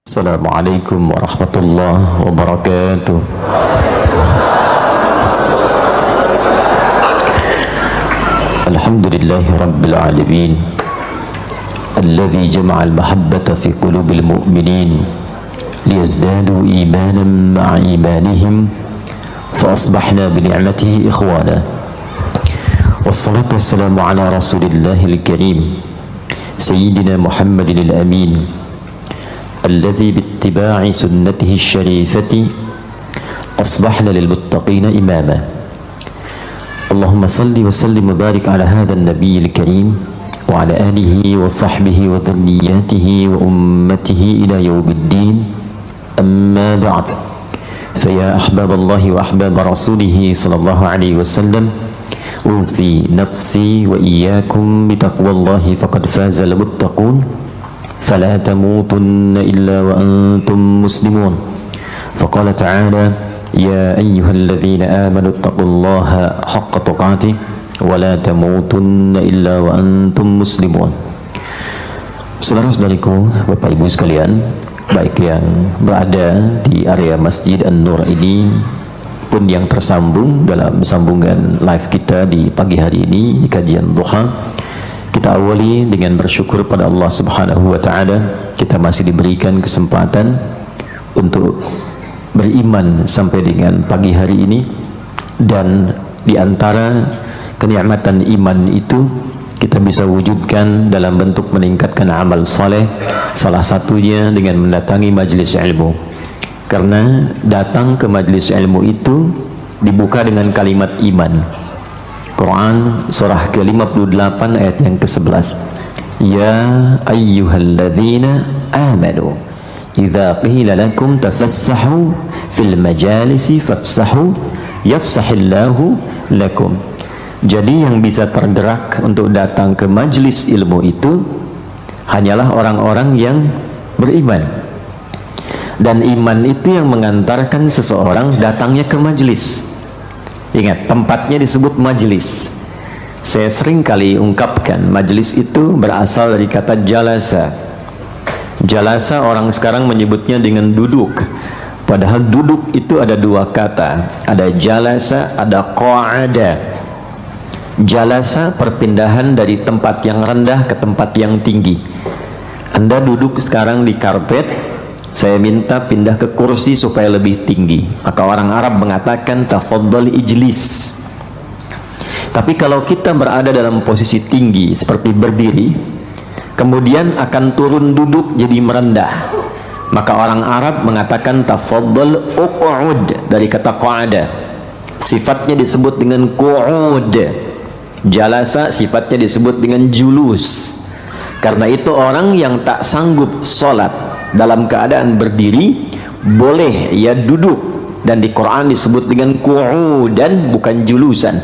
Assalamualaikum warahmatullahi wabarakatuh. Alhamdulillahi rabbil alamin, alladhi jama'al mahabbata fi qulubil mu'minin liyazdadu imanan ma'a imanihim fa asbahna bi ni'matihi ikhwana. Wassalatu wassalamu ala rasulillahil karim sayyidina Muhammadin al-amin الذي باتباع سنته الشريفة أصبحنا للمتقين إماما. اللهم صل وسلم وبارك على هذا النبي الكريم وعلى آله وصحبه وذرياته وأمته إلى يوم الدين. أما بعد، فيا أحباب الله وأحباب رسوله صلى الله عليه وسلم، أوصي نفسي وإياكم بتقوى الله فقد فاز المتقون. فلا تموتن إلا وأنتم مسلمون. فقال تعالى: يا أيها الذين آمنوا اتقوا الله حق تقاته ولا تموتن إلا وأنتم مسلمون. Saudara-saudariku, Bapak Ibu sekalian, baik yang berada di area Masjid An-Nur ini pun yang tersambung dalam sambungan live kita di pagi hari ini di kajian duha, kita awali dengan bersyukur pada Allah Subhanahu wa taala. Kita masih diberikan kesempatan untuk beriman sampai dengan pagi hari ini, dan di antara kenikmatan iman itu kita bisa wujudkan dalam bentuk meningkatkan amal saleh, salah satunya dengan mendatangi majelis ilmu. Karena datang ke majelis ilmu itu dibuka dengan kalimat iman. Quran surah ke-58 ayat yang ke-11. Ya ayyuhalladzina amanu idza qila lakum tafassahu fil majalisi fafsahu yafsahillahu lakum. Jadi yang bisa tergerak untuk datang ke majlis ilmu itu hanyalah orang-orang yang beriman. Dan iman itu yang mengantarkan seseorang datangnya ke majlis. Ingat, tempatnya disebut majlis. Saya sering kali ungkapkan, majlis itu berasal dari kata jalasa. Jalasa orang sekarang menyebutnya dengan duduk, padahal duduk itu ada dua kata, ada jalasa, ada qa'ada. Jalasa perpindahan dari tempat yang rendah ke tempat yang tinggi. Anda duduk sekarang di karpet, saya minta pindah ke kursi supaya lebih tinggi, maka orang Arab mengatakan tafaddal ijlis. Tapi kalau kita berada dalam posisi tinggi seperti berdiri, kemudian akan turun duduk jadi merendah, maka orang Arab mengatakan tafaddal uq'ud, dari kata qa'ada. Sifatnya disebut dengan qu'ud. Jalasa sifatnya disebut dengan julus. Karena itu orang yang tak sanggup sholat dalam keadaan berdiri boleh ia duduk, dan di Quran disebut dengan qu'udan, bukan julusan.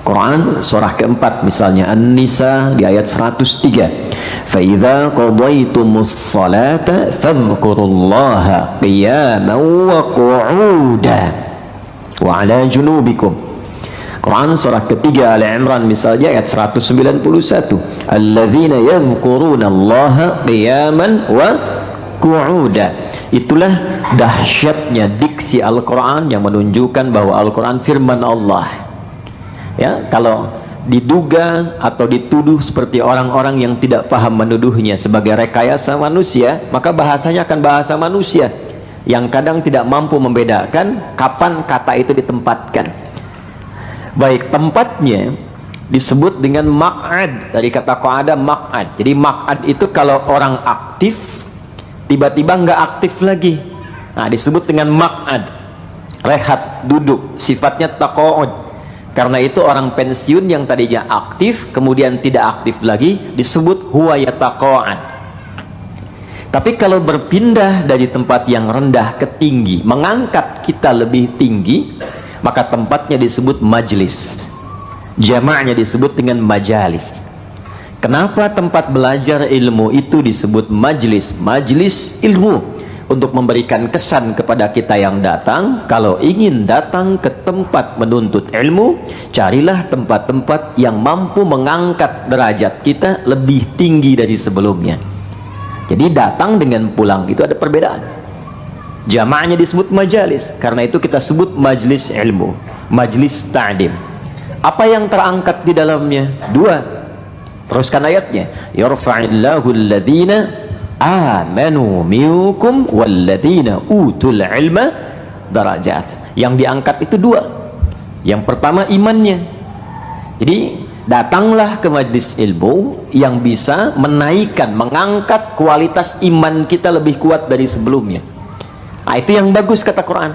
Quran surah keempat misalnya An-Nisa di ayat 103, fa idza qadaytumus salata fadhkurullaha qiyaman wa qu'udan wa ala junubikum. Quran surah ketiga Al-Imran misalnya ayat 191, alladzina yadhkurunallaha qiyaman wa qu'uda. Itulah dahsyatnya diksi Al-Quran yang menunjukkan bahwa Al-Quran firman Allah. Ya, kalau diduga atau dituduh seperti orang-orang yang tidak paham menuduhnya sebagai rekayasa manusia, maka bahasanya akan bahasa manusia yang kadang tidak mampu membedakan kapan kata itu ditempatkan. Baik, tempatnya disebut dengan maq'ad, dari kata qa'ada maq'ad. Jadi maq'ad itu kalau orang aktif tiba-tiba nggak aktif lagi, nah disebut dengan maq'ad, rehat, duduk, sifatnya taqa'ud. Karena itu orang pensiun yang tadinya aktif kemudian tidak aktif lagi disebut huwa yataqa'ad. Tapi kalau berpindah dari tempat yang rendah ke tinggi, mengangkat kita lebih tinggi, maka tempatnya disebut majlis. Jamaknya disebut dengan majalis. Kenapa tempat belajar ilmu itu disebut majlis? Majlis ilmu, untuk memberikan kesan kepada kita yang datang, kalau ingin datang ke tempat menuntut ilmu, carilah tempat-tempat yang mampu mengangkat derajat kita lebih tinggi dari sebelumnya. Jadi datang dengan pulang itu ada perbedaan. Jamaahnya disebut majalis, karena itu kita sebut majlis ilmu, majlis ta'lim. Apa yang terangkat di dalamnya? Dua. Teruskan ayatnya. Yarfa'illahu alladhina amanu minkum walladhina utul ilma darajat. Yang diangkat itu dua. Yang pertama imannya. Jadi datanglah ke majlis ilmu yang bisa menaikkan, mengangkat kualitas iman kita lebih kuat dari sebelumnya. Nah, itu yang bagus kata Quran.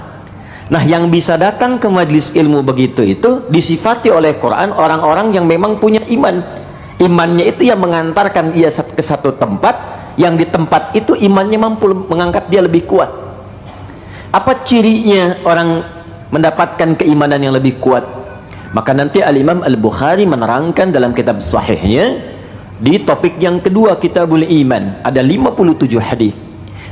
Nah, yang bisa datang ke majlis ilmu begitu itu disifati oleh Quran orang-orang yang memang punya iman. Imannya itu yang mengantarkan ia ke satu tempat, yang di tempat itu imannya mampu mengangkat dia lebih kuat. Apa cirinya orang mendapatkan keimanan yang lebih kuat? Maka nanti Al-Imam Al-Bukhari menerangkan dalam kitab sahihnya di topik yang kedua, Kitabul Iman, ada 57 hadis.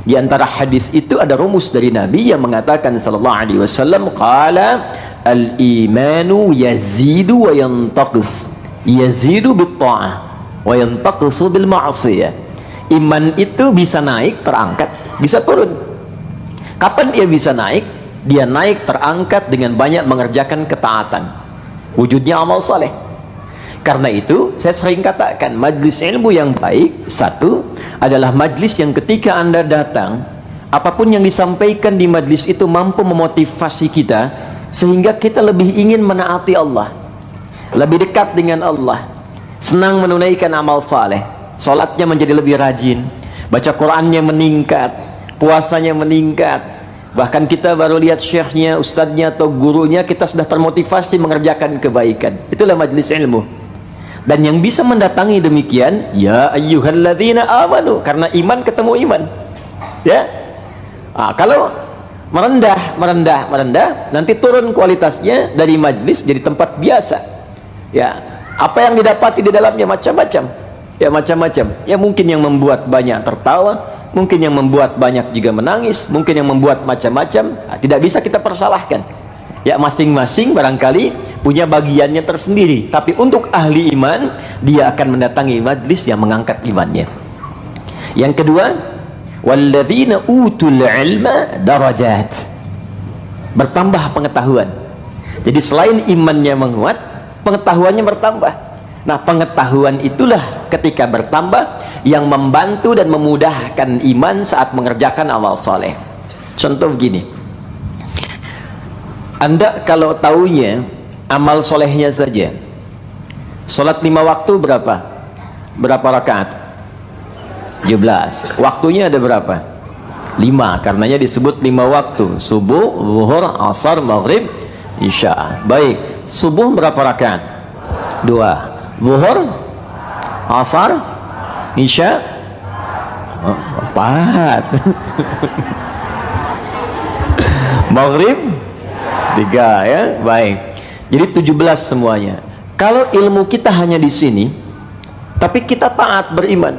Di antara hadis itu ada rumus dari Nabi yang mengatakan sallallahu alaihi wasallam, qala al-imanu yazidu wa yantaqis, yazidu bit ta'ah wa yantaqisu bil ma'siyah. Iman itu bisa naik, terangkat, bisa turun. Kapan dia bisa naik? Dia naik, terangkat dengan banyak mengerjakan ketaatan, wujudnya amal saleh. Karena itu saya sering katakan, majlis ilmu yang baik satu adalah majlis yang ketika Anda datang, apapun yang disampaikan di majlis itu mampu memotivasi kita sehingga kita lebih ingin menaati Allah, lebih dekat dengan Allah, senang menunaikan amal saleh, salatnya menjadi lebih rajin, baca Qur'annya meningkat, puasanya meningkat. Bahkan kita baru lihat syekhnya, ustadznya atau gurunya, kita sudah termotivasi mengerjakan kebaikan. Itulah majlis ilmu. Dan yang bisa mendatangi demikian, ya ayyuhalladzina amanu, karena iman ketemu iman. Ya. Kalau merendah, nanti turun kualitasnya dari majlis jadi tempat biasa. Ya. Apa yang didapati di dalamnya macam-macam. Ya, macam-macam. Ya, mungkin yang membuat banyak tertawa, mungkin yang membuat banyak juga menangis, mungkin yang membuat macam-macam. Tidak bisa kita persalahkan. Ya, masing-masing barangkali punya bagiannya tersendiri. Tapi untuk ahli iman, dia akan mendatangi majlis yang mengangkat imannya. Yang kedua, walladzina utul ilma darajat, bertambah pengetahuan. Jadi selain imannya menguat, pengetahuannya bertambah. Nah, pengetahuan itulah ketika bertambah yang membantu dan memudahkan iman saat mengerjakan amal soleh. Contoh begini, Anda kalau taunya amal solehnya saja, sholat 5 waktu berapa rakaat? 17. Waktunya ada berapa? 5, karenanya disebut 5 waktu: subuh, zuhur, asar, maghrib, isya. Baik, subuh berapa rakaat? 2. Zuhur, asar, isya, 4. Maghrib 3, ya. Baik. Jadi 17 semuanya. Kalau ilmu kita hanya di sini, tapi kita taat beriman,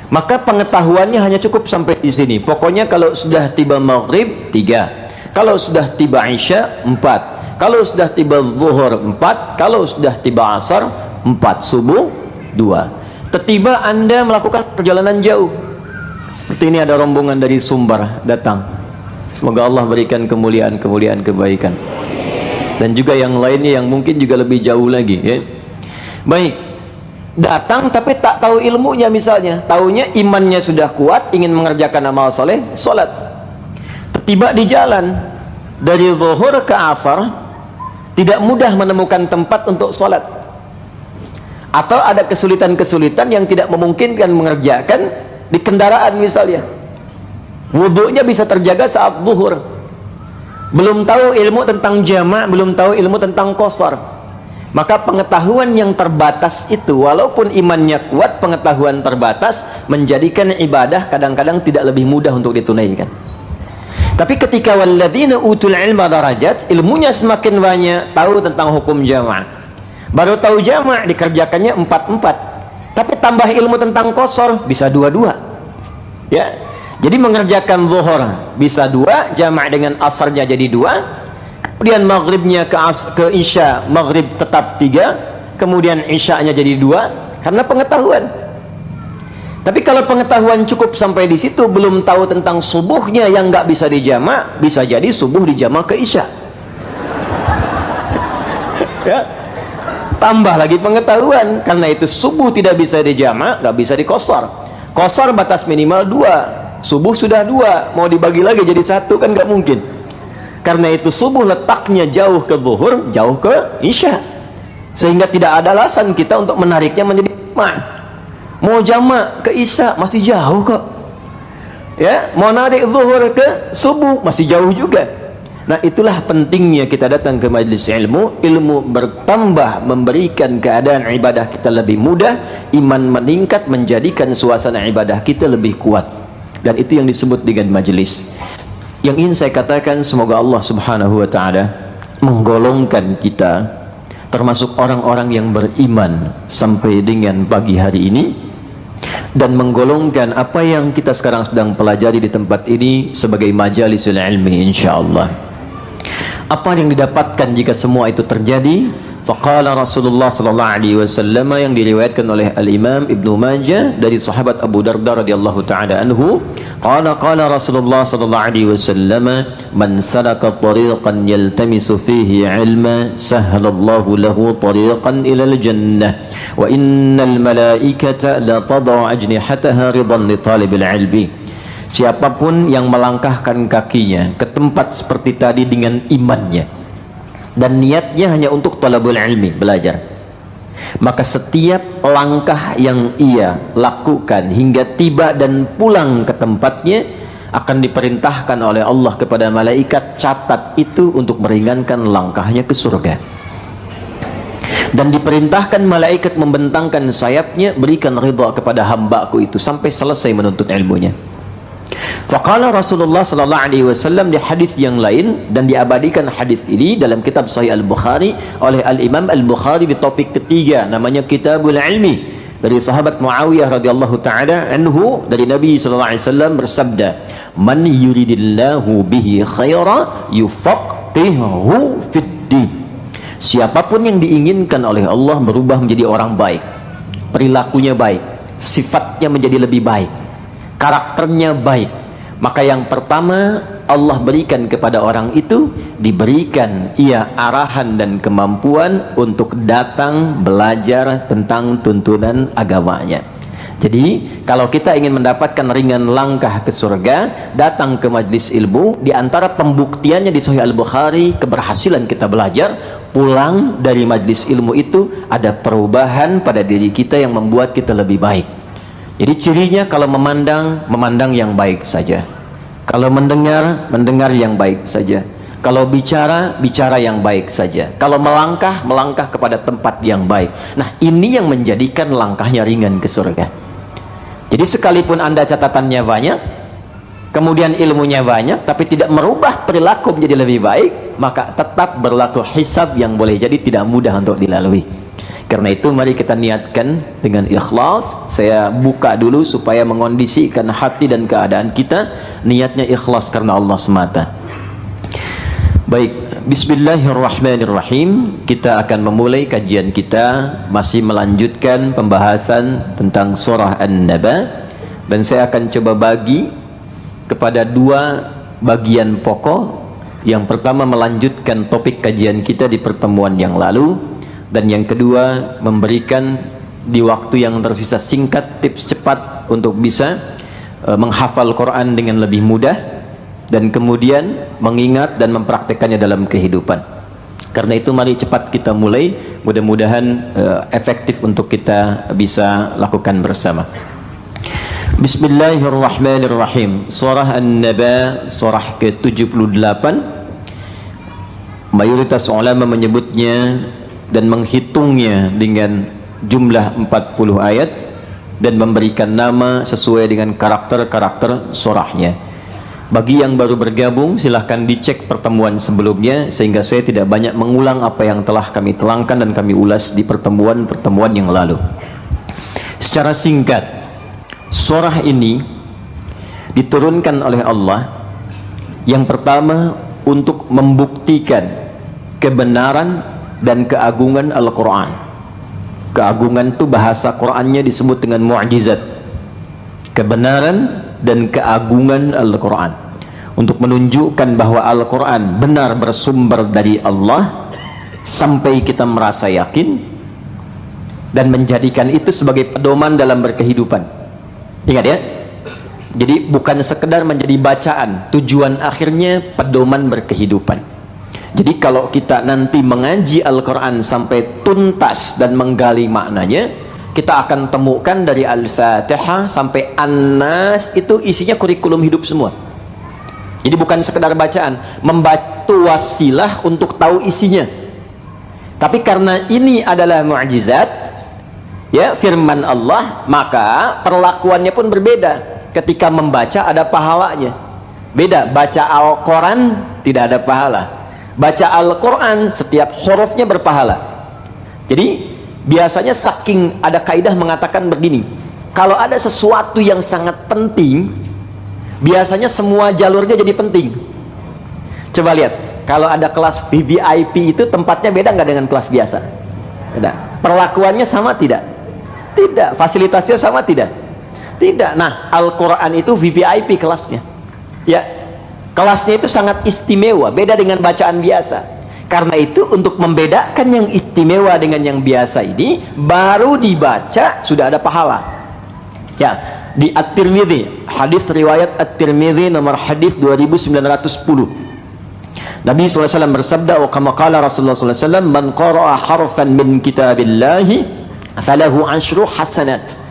maka pengetahuannya hanya cukup sampai di sini. Pokoknya kalau sudah tiba maghrib 3, kalau sudah tiba isya 4, kalau sudah tiba zuhur 4, kalau sudah tiba asar 4, subuh 2. Tiba Anda melakukan perjalanan jauh. Seperti ini ada rombongan dari Sumbar datang. Semoga Allah berikan kemuliaan kebaikan. Dan juga yang lainnya yang mungkin juga lebih jauh lagi, ya. Baik, datang tapi tak tahu ilmunya, misalnya taunya imannya sudah kuat, ingin mengerjakan amal soleh, sholat. Tiba di jalan dari zuhur ke asar, tidak mudah menemukan tempat untuk sholat, atau ada kesulitan-kesulitan yang tidak memungkinkan mengerjakan di kendaraan misalnya. Wudhunya bisa terjaga saat zuhur, belum tahu ilmu tentang jama', belum tahu ilmu tentang qasar. Maka pengetahuan yang terbatas itu, walaupun imannya kuat, pengetahuan terbatas menjadikan ibadah kadang-kadang tidak lebih mudah untuk ditunaikan. Tapi ketika walladzina utul ilma darajat, ilmunya semakin banyak, tahu tentang hukum jama', baru tahu jama' dikerjakannya 4-4, tapi tambah ilmu tentang qasar bisa 2-2, ya. Jadi mengerjakan zuhur bisa 2, jama' dengan asarnya jadi 2, kemudian maghribnya ke isya, maghrib tetap 3, kemudian isya'nya jadi 2, karena pengetahuan. Tapi kalau pengetahuan cukup sampai di situ, belum tahu tentang subuhnya yang nggak bisa dijamak, bisa jadi subuh dijamak ke isya. Ya, tambah lagi pengetahuan. Karena itu subuh tidak bisa dijamak, nggak bisa dikosor. Kosor batas minimal 2, subuh sudah 2, mau dibagi lagi jadi 1 kan nggak mungkin. Karena itu subuh letaknya jauh ke zuhur, jauh ke isya, sehingga tidak ada alasan kita untuk menariknya menjadi jamak. Mau jamak ke isya masih jauh kok, ya, mau narik zuhur ke subuh masih jauh juga. Nah, itulah pentingnya kita datang ke majelis ilmu. Ilmu bertambah, memberikan keadaan ibadah kita lebih mudah, iman meningkat, menjadikan suasana ibadah kita lebih kuat. Dan itu yang disebut dengan majelis. Yang ingin saya katakan, semoga Allah subhanahu wa ta'ala menggolongkan kita termasuk orang-orang yang beriman sampai dengan pagi hari ini, dan menggolongkan apa yang kita sekarang sedang pelajari di tempat ini sebagai majalisul ilmi insyaallah. Apa yang didapatkan jika semua itu terjadi? Faqala Rasulullah sallallahu alaihi wasallam, yang diriwayatkan oleh Al-Imam Ibnu Majah dari sahabat Abu Darda radhiyallahu taala anhu, qala Rasulullah sallallahu alaihi wasallam, man salaka tariqan yaltamisu fihi ilma sahhalallahu lahu tariqan ila al-jannah wa innal malaikata la tad'u ajnihataha ridan li talibil ilmi. Siapapun yang melangkahkan kakinya ke tempat seperti tadi dengan imannya dan niatnya hanya untuk talabul ilmi, belajar, maka setiap langkah yang ia lakukan hingga tiba dan pulang ke tempatnya akan diperintahkan oleh Allah kepada malaikat, catat itu untuk meringankan langkahnya ke surga. Dan diperintahkan malaikat membentangkan sayapnya, berikan ridha kepada hambaku itu sampai selesai menuntut ilmunya. Faqala Rasulullah sallallahu alaihi wasallam di hadis yang lain, dan diabadikan hadis ini dalam kitab Sahih Al-Bukhari oleh Al-Imam Al-Bukhari di topik ketiga, namanya Kitabul Ilmi, dari sahabat Muawiyah radhiyallahu taala anhu, dari Nabi sallallahu alaihi wasallam bersabda, man yuridillahu bihi khaira yufaqihuhu fid din. Siapapun yang diinginkan oleh Allah berubah menjadi orang baik, perilakunya baik, sifatnya menjadi lebih baik, karakternya baik, maka yang pertama Allah berikan kepada orang itu, diberikan ia arahan dan kemampuan untuk datang belajar tentang tuntunan agamanya. Jadi kalau kita ingin mendapatkan ringan langkah ke surga, datang ke majlis ilmu. Di antara pembuktiannya di Sahih Al-Bukhari keberhasilan kita belajar, pulang dari majlis ilmu itu ada perubahan pada diri kita yang membuat kita lebih baik. Jadi cirinya kalau memandang yang baik saja, kalau mendengar yang baik saja, kalau bicara yang baik saja, kalau melangkah kepada tempat yang baik. Nah, ini yang menjadikan langkahnya ringan ke surga. Jadi sekalipun Anda catatannya banyak, kemudian ilmunya banyak, tapi tidak merubah perilaku menjadi lebih baik, maka tetap berlaku hisab yang boleh jadi tidak mudah untuk dilalui. Karena itu mari kita niatkan dengan ikhlas. Saya buka dulu supaya mengondisikan hati dan keadaan kita, niatnya ikhlas karena Allah semata. Baik, bismillahirrahmanirrahim. Kita akan memulai kajian kita, masih melanjutkan pembahasan tentang surah An-Naba, dan saya akan coba bagi kepada dua bagian pokok. Yang pertama melanjutkan topik kajian kita di pertemuan yang lalu, dan yang kedua memberikan di waktu yang tersisa singkat tips cepat untuk bisa menghafal Quran dengan lebih mudah, dan kemudian mengingat dan mempraktekannya dalam kehidupan. Karena itu mari cepat kita mulai, mudah-mudahan efektif untuk kita bisa lakukan bersama. Bismillahirrahmanirrahim. Surah An-Naba, surah ke-78. Mayoritas ulama menyebutnya dan menghitungnya dengan jumlah 40 ayat dan memberikan nama sesuai dengan karakter-karakter surahnya. Bagi yang baru bergabung, silahkan dicek pertemuan sebelumnya, sehingga saya tidak banyak mengulang apa yang telah kami terangkan dan kami ulas di pertemuan-pertemuan yang lalu. Secara singkat, surah ini diturunkan oleh Allah yang pertama untuk membuktikan kebenaran dan keagungan Al-Quran. Keagungan itu bahasa Qurannya disebut dengan mu'jizat. kebenaran dan keagungan Al-Quran, untuk menunjukkan bahwa Al-Quran benar bersumber dari Allah sampai kita merasa yakin dan menjadikan itu sebagai pedoman dalam berkehidupan. Ingat ya, jadi bukan sekedar menjadi bacaan, tujuan akhirnya pedoman berkehidupan. Jadi kalau kita nanti mengaji Al-Quran sampai tuntas dan menggali maknanya, kita akan temukan dari Al-Fatihah sampai An-Nas itu isinya kurikulum hidup semua. Jadi bukan sekedar bacaan, membaca wasilah untuk tahu isinya. Tapi karena ini adalah mukjizat, ya, firman Allah, maka perlakuannya pun berbeda. Ketika membaca ada pahalanya. Beda, baca Al-Quran tidak ada pahala. Baca Al-Quran setiap hurufnya berpahala. Jadi biasanya saking ada kaidah mengatakan begini, kalau ada sesuatu yang sangat penting, biasanya semua jalurnya jadi penting. Coba lihat, kalau ada kelas VVIP itu tempatnya beda nggak dengan kelas biasa? Beda. Perlakuannya sama tidak? Tidak. Fasilitasnya sama tidak? Tidak. Nah, Al-Quran itu VVIP kelasnya. Ya, kelasnya itu sangat istimewa, beda dengan bacaan biasa. Karena itu untuk membedakan yang istimewa dengan yang biasa ini, baru dibaca sudah ada pahala. Ya, di At-Tirmidzi, hadis riwayat At-Tirmidzi nomor hadis 2910. Nabi SAW bersabda, wa kama qala Rasulullah SAW, man qara'a harfan min kitabillahi falahu 10 hasanat.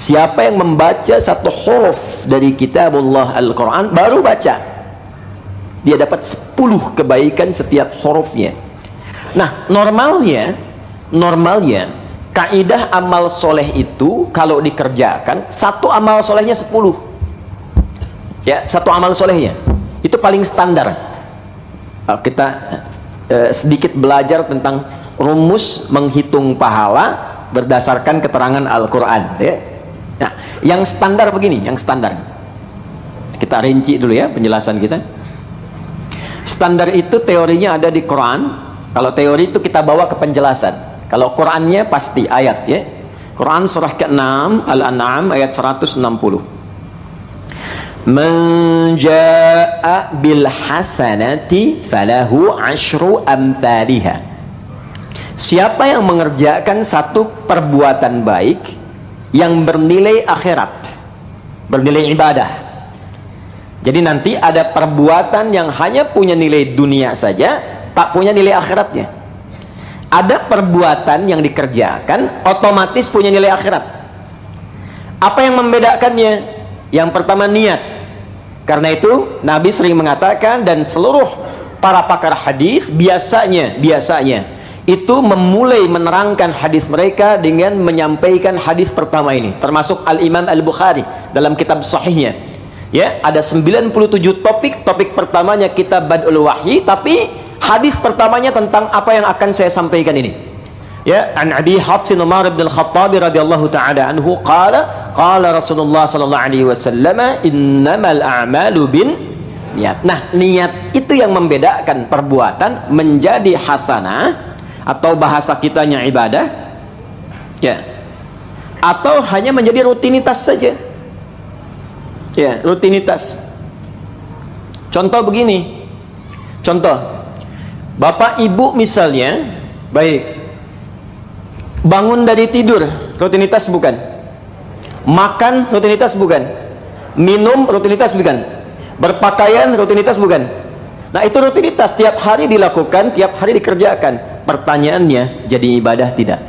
Siapa yang membaca satu huruf dari kitabullah Al-Quran, baru baca, dia dapat 10 kebaikan setiap hurufnya. Nah, normalnya kaidah amal soleh itu kalau dikerjakan, satu amal solehnya 10. Ya, satu amal solehnya itu paling standar. Kita sedikit belajar tentang rumus menghitung pahala berdasarkan keterangan Al-Quran, ya. Nah, yang standar begini, yang standar kita rinci dulu ya penjelasan kita. Standar itu teorinya ada di Quran. Kalau teori itu kita bawa ke penjelasan. Kalau Qurannya pasti ayat, ya. Quran surah ke-6 Al-An'am ayat 160. Man jaa'a bil hasanati falahu 10 amthaliha. Siapa yang mengerjakan satu perbuatan baik yang bernilai akhirat, bernilai ibadah. Jadi nanti ada perbuatan yang hanya punya nilai dunia saja, tak punya nilai akhiratnya. Ada perbuatan yang dikerjakan otomatis punya nilai akhirat. Apa yang membedakannya? Yang pertama, niat. Karena itu Nabi sering mengatakan, dan seluruh para pakar hadis biasanya itu memulai menerangkan hadis mereka dengan menyampaikan hadis pertama ini, termasuk Al-Imam Al-Bukhari dalam kitab sahihnya. Ya, ada 97 topik pertamanya kitab Bad'ul Wahyi, tapi hadis pertamanya tentang apa yang akan saya sampaikan ini. Ya, an Abi Hafs Umar bin Al-Khattab radhiyallahu ta'ala anhu qala Rasulullah sallallahu alaihi wasallam, innamal a'malu bin niat. Nah, niat itu yang membedakan perbuatan menjadi hasanah atau bahasa kitanya ibadah, ya, atau hanya menjadi rutinitas saja. Ya, rutinitas. Contoh begini, contoh bapak ibu misalnya, baik, bangun dari tidur, rutinitas bukan? Makan, rutinitas bukan? Minum, rutinitas bukan? Berpakaian, rutinitas bukan? Nah, itu rutinitas, tiap hari dilakukan, tiap hari dikerjakan. Pertanyaannya, jadi ibadah tidak?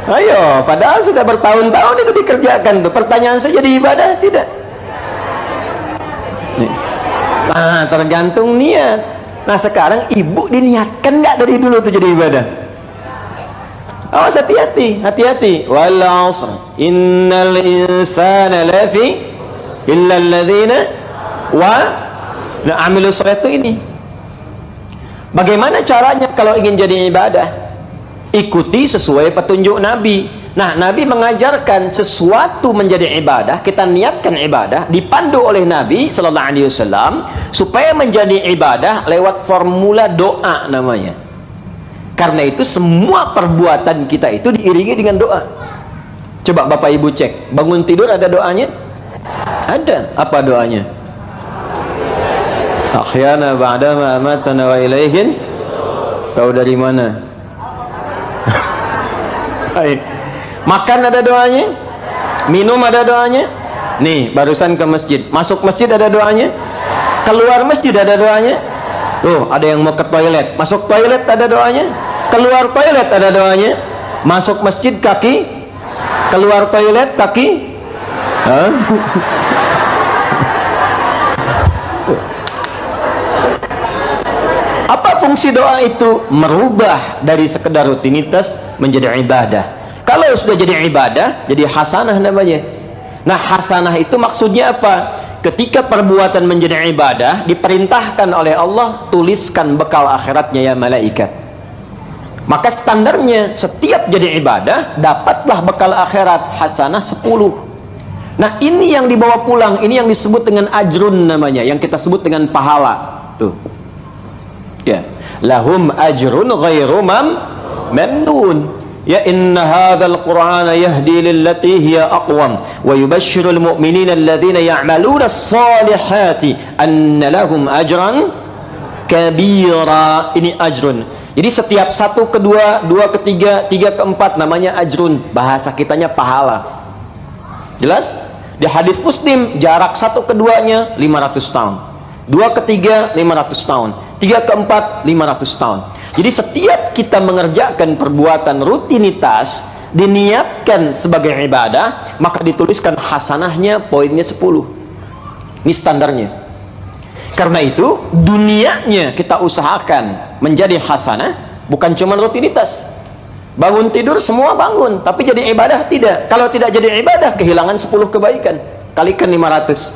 Ayo, padahal sudah bertahun-tahun itu dikerjakan tuh. Pertanyaan saya, jadi ibadah tidak? Nah, tergantung niat. Nah, sekarang ibu diniatkan nggak dari dulu tuh jadi ibadah? Awas, hati-hati, hati-hati. Wal 'asr innal insana lafi illa alladzina wa amilu salihati ini. Bagaimana caranya kalau ingin jadi ibadah? Ikuti sesuai petunjuk Nabi. Nah, Nabi mengajarkan sesuatu menjadi ibadah, kita niatkan ibadah, dipandu oleh Nabi sallallahu alaihi wasallam supaya menjadi ibadah lewat formula doa namanya. Karena itu semua perbuatan kita itu diiringi dengan doa. Coba Bapak Ibu cek, bangun tidur ada doanya? Ada. Apa doanya? Ahyana ba'dama amatana wa ilaihin. Tahu dari mana? Makan ada doanya? Minum ada doanya? Nih, barusan ke masjid. Masuk masjid ada doanya? Keluar masjid ada doanya? Tuh, ada yang mau ke toilet. Masuk toilet ada doanya? Keluar toilet ada doanya? Masuk masjid kaki? Keluar toilet kaki? Hah? Apa fungsi doa itu? Merubah dari sekedar rutinitas menjadi ibadah. Kalau sudah jadi ibadah, jadi hasanah namanya. Nah, hasanah itu maksudnya apa? Ketika perbuatan menjadi ibadah, diperintahkan oleh Allah, tuliskan bekal akhiratnya ya malaikat. Maka standarnya setiap jadi ibadah, dapatlah bekal akhirat hasanah 10. Nah, ini yang dibawa pulang, ini yang disebut dengan ajrun namanya, yang kita sebut dengan pahala. Tuh. Ya, lahum ajrun ghairu mamnun. Ya, inna hadzal qur'ana yahdi lillati hiya aqwam wa yubashshirul mu'minina alladhina ya'maluna as-salihati anna lahum ajran kabira. Ini ajrun. Jadi setiap satu, kedua, dua, ketiga, tiga, keempat namanya ajrun. Bahasa kitanya pahala. Jelas? Di hadis Muslim jarak satu keduanya 500 tahun. Dua ketiga 500 tahun. Tiga keempat 500 tahun. Jadi setiap kita mengerjakan perbuatan rutinitas diniatkan sebagai ibadah, maka dituliskan hasanahnya poinnya 10. Ini standarnya. Karena itu dunianya kita usahakan menjadi hasanah, bukan cuma rutinitas. Bangun tidur semua bangun, tapi jadi ibadah tidak. Kalau tidak jadi ibadah, kehilangan 10 kebaikan. Kalikan 500.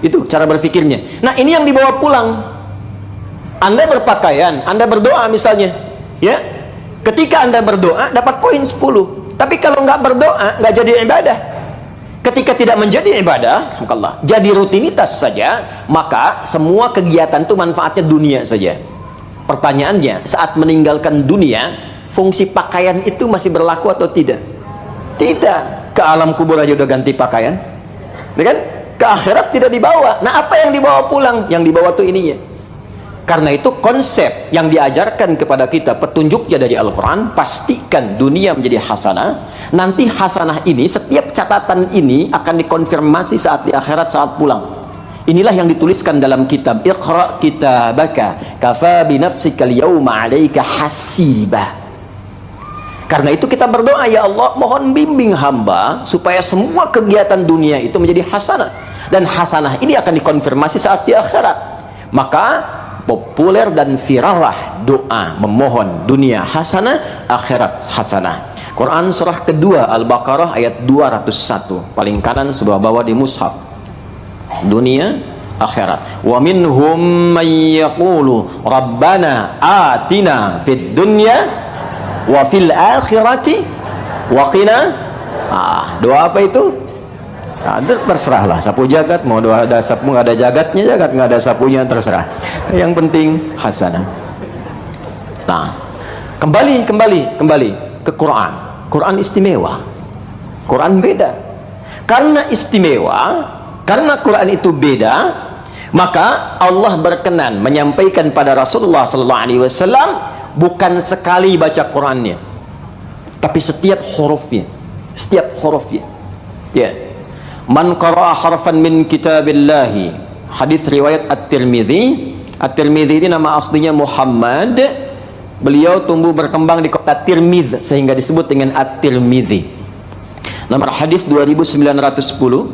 Itu cara berpikirnya. Nah, ini yang dibawa pulang. Anda berpakaian, Anda berdoa misalnya, ya. Ketika Anda berdoa dapat poin 10. Tapi kalau nggak berdoa nggak jadi ibadah. Ketika tidak menjadi ibadah, Allah, jadi rutinitas saja, maka semua kegiatan itu manfaatnya dunia saja. Pertanyaannya, saat meninggalkan dunia, fungsi pakaian itu masih berlaku atau tidak? Tidak. Ke alam kubur aja udah ganti pakaian, ya kan? Ke akhirat tidak dibawa. Nah, apa yang dibawa pulang? Yang dibawa tuh ininya. Karena itu konsep yang diajarkan kepada kita, petunjuknya dari Al-Quran, pastikan dunia menjadi hasanah. Nanti hasanah ini, setiap catatan ini akan dikonfirmasi saat di akhirat, saat pulang. Inilah yang dituliskan dalam kitab Iqra kitabaka kafa binafsikal yawma alaika hasibah. Karena itu kita berdoa, ya Allah, mohon bimbing hamba supaya semua kegiatan dunia itu menjadi hasanah. Dan hasanah ini akan dikonfirmasi saat di akhirat. Maka populer dan virallah doa memohon dunia hasanah, akhirat hasanah. Quran surah kedua Al-Baqarah ayat 201, paling kanan sebelah bawah di mushaf. Dunia, akhirat. Wa minhum may yaqulu rabbana atina fid dunya wa fil akhirati wa qina. Doa apa itu? Nah, terserahlah, sapu jagat, mau doa ada sapu, nggak ada jagatnya, jagat nggak ada sapunya, terserah. Yang penting hasanah. Nah, kembali ke Quran. Quran istimewa, Quran beda. Karena istimewa, karena Quran itu beda, maka Allah berkenan menyampaikan pada Rasulullah SAW bukan sekali baca Qurannya, tapi setiap hurufnya, ya. Man qara'a harfan min kitabillahi, hadis riwayat At-Tirmidzi. At-Tirmidzi ini nama aslinya Muhammad. Beliau tumbuh berkembang di kota Tirmidz sehingga disebut dengan At-Tirmidzi. Nomor hadis 2910.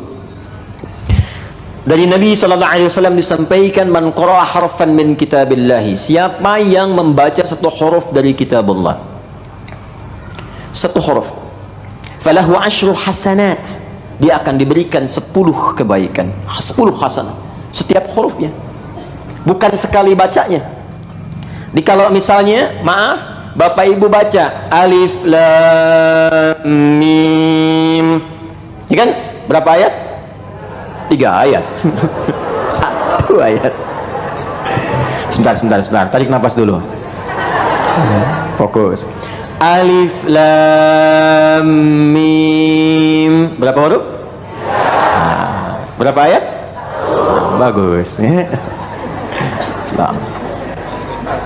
Dari Nabi SAW disampaikan, man qara'a harfan min kitabillahi, siapa yang membaca satu huruf dari kitabullah, satu huruf, falahu asyru hasanat, dia akan diberikan 10 kebaikan, 10 hasanah setiap hurufnya, bukan sekali bacanya. Di kalau misalnya, maaf, Bapak Ibu baca alif lam mim, ya kan? Berapa ayat? 3 ayat. 1 ayat. Sebentar, tarik nafas dulu. Fokus. Alif lam mim. Berapa huruf? Berapa ayat? Bagus.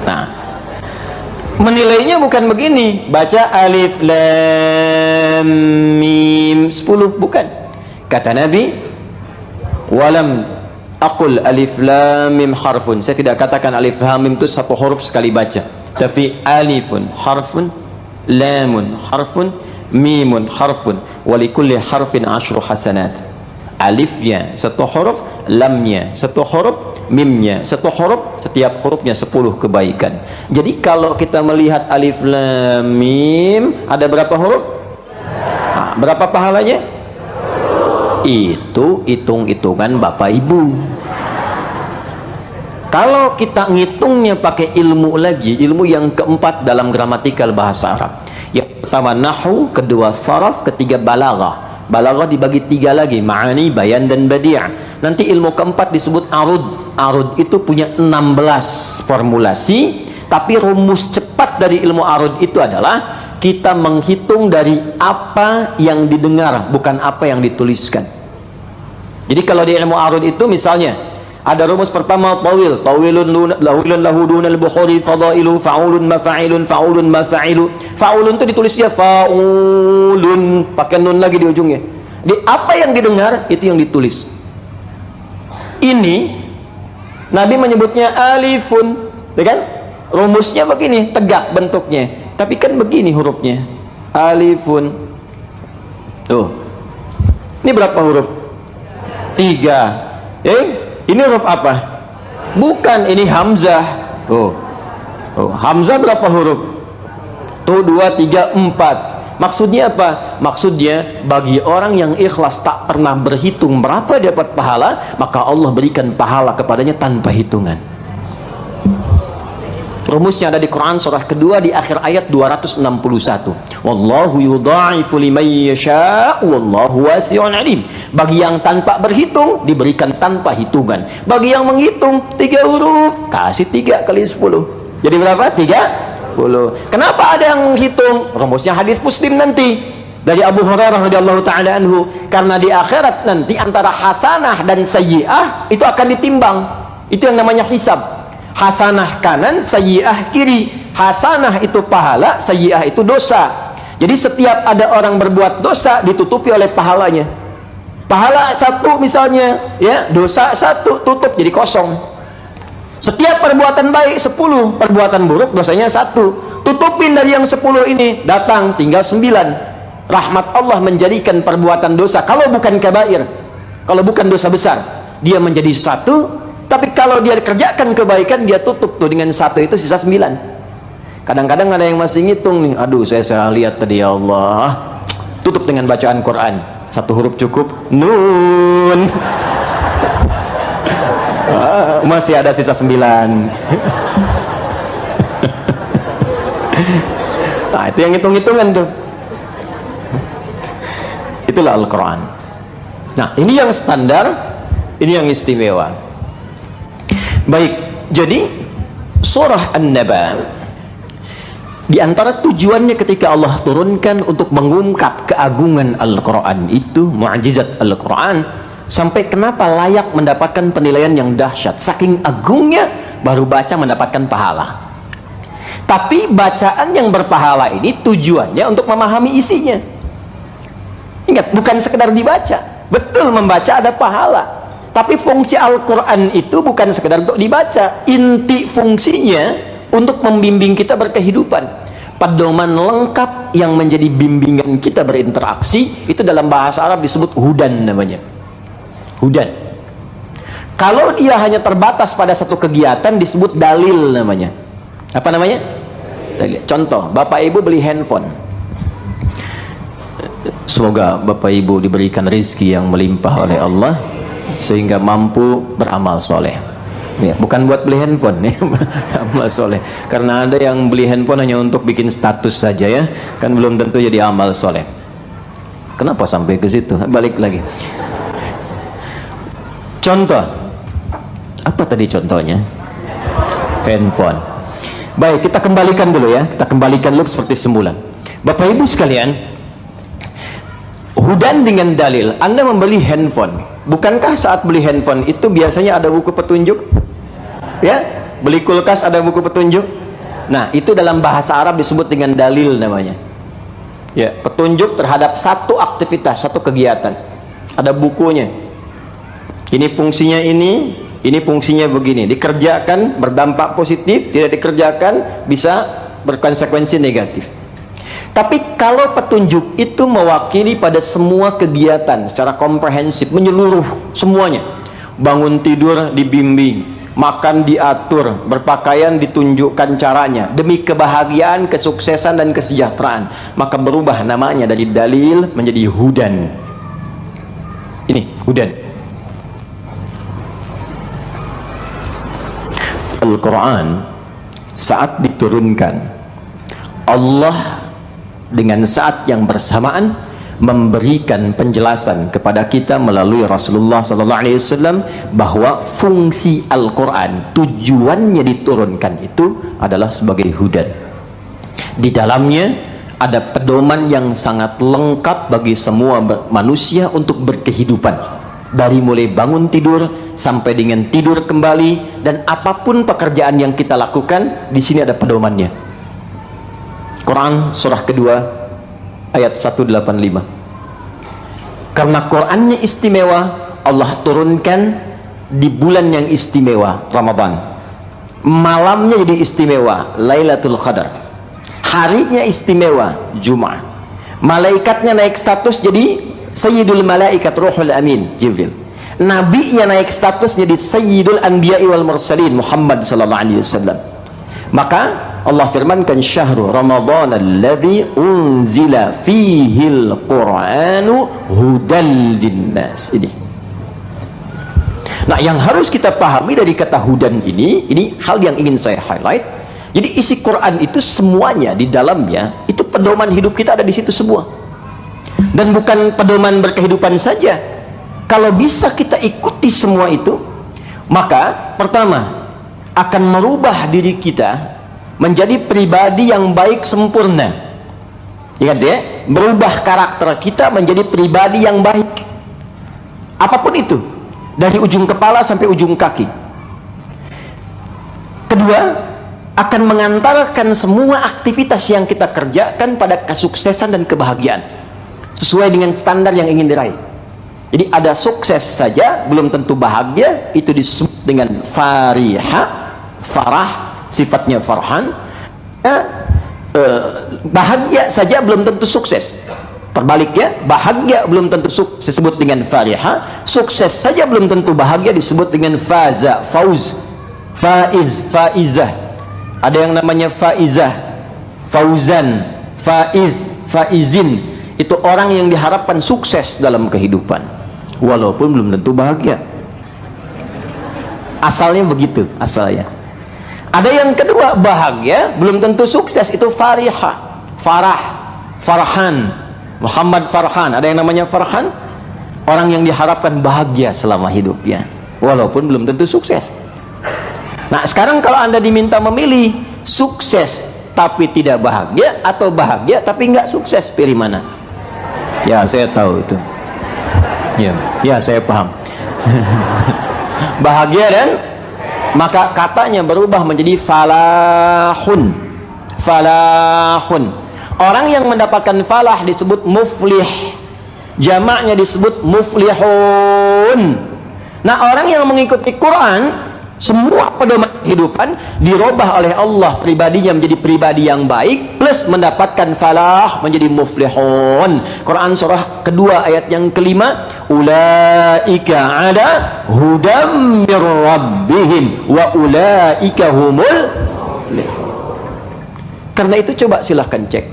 Nah, menilainya bukan begini, baca alif lam mim 10, bukan. Kata Nabi, walam aqul alif lam mim harfun. Saya tidak katakan alif lam mim itu satu huruf sekali baca, tapi alifun harfun, lamun harfun, mimun harfun, walikulli harfin 10 hasanat. Alifnya satu huruf, lamnya satu huruf, mimnya satu huruf, setiap hurufnya 10 kebaikan. Jadi kalau kita melihat alif lam mim ada berapa huruf? Nah, berapa pahalanya? Itu hitung-hitungan Bapak Ibu. Kalau kita ngitungnya pakai ilmu lagi, ilmu yang keempat dalam gramatikal bahasa Arab. Yang pertama nahwu, kedua saraf, ketiga balaghah. Balaghah dibagi 3 lagi, ma'ani, bayan, dan badi'. Nanti ilmu keempat disebut arud. Arud itu punya 16 formulasi, tapi rumus cepat dari ilmu arud itu adalah kita menghitung dari apa yang didengar, bukan apa yang dituliskan. Jadi kalau di ilmu arud itu misalnya ada rumus pertama tawil, tawilun lahu dunal bukhari fadailu fa'ulun mafa'ilun fa'ulun mafa'ilu. Fa'ulun itu ditulis dia fa'ulun pakai nun lagi di ujungnya. Di apa yang didengar itu yang ditulis. Ini Nabi menyebutnya alifun, ya kan? Rumusnya begini, tegak bentuknya, tapi kan begini hurufnya. Alifun. Tuh. Ini berapa huruf? 3. Ini huruf apa? Bukan, ini hamzah. Oh, hamzah berapa huruf? Tuh 2, 3, 4. Maksudnya apa? Maksudnya bagi orang yang ikhlas tak pernah berhitung berapa dapat pahala, maka Allah berikan pahala kepadanya tanpa hitungan. Rumusnya ada di Quran surah kedua di akhir ayat 261. Wallahu yudha'ifu liman yasha'u wallahu wasi'un alim. Bagi yang tanpa berhitung diberikan tanpa hitungan. Bagi yang menghitung 3 huruf kasih 3 kali 10. Jadi berapa? 30. Kenapa ada yang hitung? Rumusnya hadis Muslim nanti dari Abu Hurairah radhiyallahu taala anhu, karena di akhirat nanti antara hasanah dan sayyi'ah itu akan ditimbang. Itu yang namanya hisab. Hasanah kanan, sayyi'ah kiri. Hasanah itu pahala, sayyi'ah itu dosa. Jadi setiap ada orang berbuat dosa ditutupi oleh pahalanya. Pahala 1 misalnya, ya, dosa 1 tutup jadi kosong. Setiap perbuatan baik 10, perbuatan buruk dosanya 1. Tutupin dari yang 10 ini, datang tinggal 9. Rahmat Allah menjadikan perbuatan dosa, kalau bukan kabair, kalau bukan dosa besar, dia menjadi 1. Tapi kalau dia kerjakan kebaikan, dia tutup tuh dengan 1, itu sisa 9. Kadang-kadang ada yang masih ngitung nih, aduh saya lihat tadi ya Allah, tutup dengan bacaan Quran, 1 huruf cukup, nun. Masih ada sisa 9. Nah itu yang hitung-hitungan tuh. Itulah Al-Quran. Nah ini yang standar, ini yang istimewa. Baik, jadi surah An-Naba di antara tujuannya ketika Allah turunkan untuk mengungkap keagungan Al-Quran itu, mu'jizat Al-Quran, sampai kenapa layak mendapatkan penilaian yang dahsyat, saking agungnya baru baca mendapatkan pahala. Tapi bacaan yang berpahala ini tujuannya untuk memahami isinya. Ingat, bukan sekedar dibaca. Betul membaca ada pahala, tapi fungsi Al-Quran itu bukan sekedar untuk dibaca. Inti fungsinya untuk membimbing kita berkehidupan. Pedoman lengkap yang menjadi bimbingan kita berinteraksi, itu dalam bahasa Arab disebut hudan namanya. Hudan. Kalau dia hanya terbatas pada satu kegiatan disebut dalil namanya. Apa namanya? Dalil. Contoh, Bapak Ibu beli handphone. Semoga Bapak Ibu diberikan rezeki yang melimpah oleh Allah sehingga mampu beramal soleh, ya, bukan buat beli handphone ya, amal soleh. Karena ada yang beli handphone hanya untuk bikin status saja ya, kan belum tentu jadi amal soleh. Kenapa sampai ke situ? Balik lagi. Contoh, apa tadi contohnya? Handphone. Baik, kita kembalikan dulu ya. Kita kembalikan dulu seperti semula. Bapak Ibu sekalian, hudan dengan dalil. Anda membeli handphone. Bukankah saat beli handphone itu biasanya ada buku petunjuk? Ya, beli kulkas ada buku petunjuk. Nah, itu dalam bahasa Arab disebut dengan dalil namanya. Ya, petunjuk terhadap satu aktivitas, satu kegiatan. Ada bukunya. Ini fungsinya ini fungsinya begini. Dikerjakan berdampak positif, tidak dikerjakan bisa berkonsekuensi negatif. Tapi kalau petunjuk itu mewakili pada semua kegiatan secara komprehensif, menyeluruh semuanya. Bangun tidur dibimbing, makan diatur, berpakaian ditunjukkan caranya demi kebahagiaan, kesuksesan dan kesejahteraan, maka berubah namanya dari dalil menjadi hudan. Ini hudan. Al-Quran saat diturunkan, Allah dengan saat yang bersamaan memberikan penjelasan kepada kita melalui Rasulullah SAW bahwa fungsi Al-Quran, tujuannya diturunkan itu adalah sebagai hudan. Di dalamnya ada pedoman yang sangat lengkap bagi semua manusia untuk berkehidupan, dari mulai bangun tidur sampai dengan tidur kembali, dan apapun pekerjaan yang kita lakukan, di sini ada pedomannya. Quran surah kedua ayat 185. Karena Qurannya istimewa, Allah turunkan di bulan yang istimewa, Ramadan. Malamnya jadi istimewa, Lailatul Qadar. Harinya istimewa, Jumat. Malaikatnya naik status jadi Sayyidul Malaikat Ruhul Amin, Jibril. Nabinya naik status jadi Sayyidul Anbiya'i wal Mursalin, Muhammad sallallahu alaihi wasallam. Maka Allah firmankan, syahrul Ramadan alladzi unzila fihil Qur'anu hudal linnas. Ini. Nah, yang harus kita pahami dari kata hudan ini hal yang ingin saya highlight. Jadi isi Quran itu semuanya di dalamnya itu pedoman hidup kita ada di situ semua. Dan bukan pedoman berkehidupan saja. Kalau bisa kita ikuti semua itu, maka pertama akan merubah diri kita menjadi pribadi yang baik sempurna. Ingat ya, berubah karakter kita menjadi pribadi yang baik. Apapun itu, dari ujung kepala sampai ujung kaki. Kedua, akan mengantarkan semua aktivitas yang kita kerjakan pada kesuksesan dan kebahagiaan sesuai dengan standar yang ingin diraih. Jadi ada sukses saja belum tentu bahagia, itu disebut dengan farah, sifatnya farhan. Bahagia saja belum tentu sukses. Terbaliknya, bahagia belum tentu sukses, disebut dengan fariha. Sukses saja belum tentu bahagia, disebut dengan faza, fauz, faiz, faizah. Ada yang namanya faizah, fauzan, faiz, faizin. Itu orang yang diharapkan sukses dalam kehidupan walaupun belum tentu bahagia. Asalnya begitu, asalnya. Ada yang kedua, bahagia belum tentu sukses, itu fariha, farhan, Muhammad Farhan. Ada yang namanya Farhan, orang yang diharapkan bahagia selama hidupnya walaupun belum tentu sukses. Nah, sekarang kalau Anda diminta memilih sukses tapi tidak bahagia atau bahagia tapi nggak sukses, pilih mana? Ya, saya tahu itu. Ya, saya paham. Bahagia dan maka katanya berubah menjadi falahun. Orang yang mendapatkan falah disebut muflih, jamaknya disebut muflihun. Nah, orang yang mengikuti Quran, semua pedoman kehidupan dirubah oleh Allah, pribadinya menjadi pribadi yang baik plus mendapatkan falah menjadi muflihun. Quran surah kedua ayat yang kelima, ulaika ada hudam mir rabbihim wa ulaika humul muflihun. Karena itu coba silahkan cek,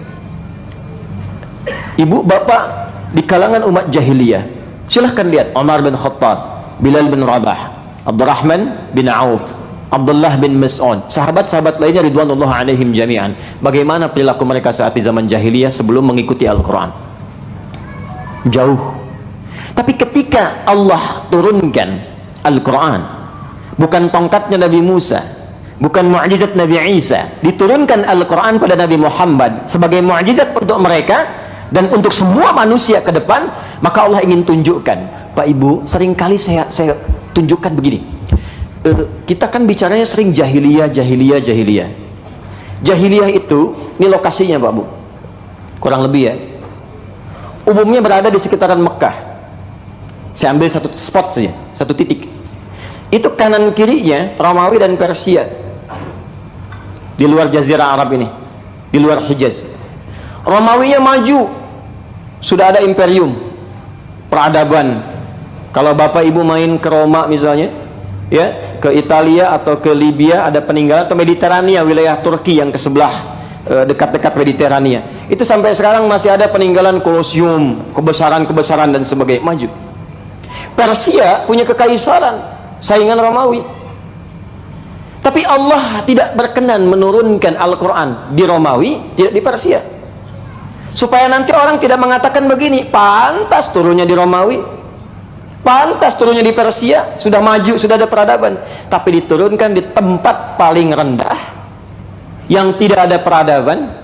ibu bapak di kalangan umat jahiliyah, silahkan lihat Umar bin Khattab, Bilal bin Rabah, Abdurrahman bin Auf, Abdullah bin Mas'ud, sahabat-sahabat lainnya ridwanullah alaihim jami'an. Bagaimana perilaku mereka saat di zaman jahiliyah sebelum mengikuti Al-Quran? Jauh. Tapi ketika Allah turunkan Al-Quran, bukan tongkatnya Nabi Musa, bukan mukjizat Nabi Isa. Diturunkan Al-Quran pada Nabi Muhammad sebagai mukjizat untuk mereka dan untuk semua manusia ke depan. Maka Allah ingin tunjukkan, Pak Ibu, seringkali saya tunjukkan begini, kita kan bicaranya sering jahiliyah itu, ini lokasinya Pak Bu, kurang lebih ya, umumnya berada di sekitaran Mekah. Saya ambil satu spot saja, satu titik. Itu kanan kirinya Romawi dan Persia, di luar Jazirah Arab ini, di luar Hijaz. Romawinya maju, sudah ada imperium, peradaban. Kalau Bapak Ibu main ke Roma misalnya, ya, ke Italia atau ke Libya, ada peninggalan, atau Mediterania, wilayah Turki yang ke sebelah, dekat-dekat Mediterania, itu sampai sekarang masih ada peninggalan Kolosium, kebesaran-kebesaran dan sebagainya, maju. Persia punya kekaisaran, saingan Romawi. Tapi Allah tidak berkenan menurunkan Al-Quran di Romawi, tidak di Persia, supaya nanti orang tidak mengatakan begini, pantas turunnya di Romawi, pantas turunnya di Persia, sudah maju, sudah ada peradaban. Tapi diturunkan di tempat paling rendah, yang tidak ada peradaban,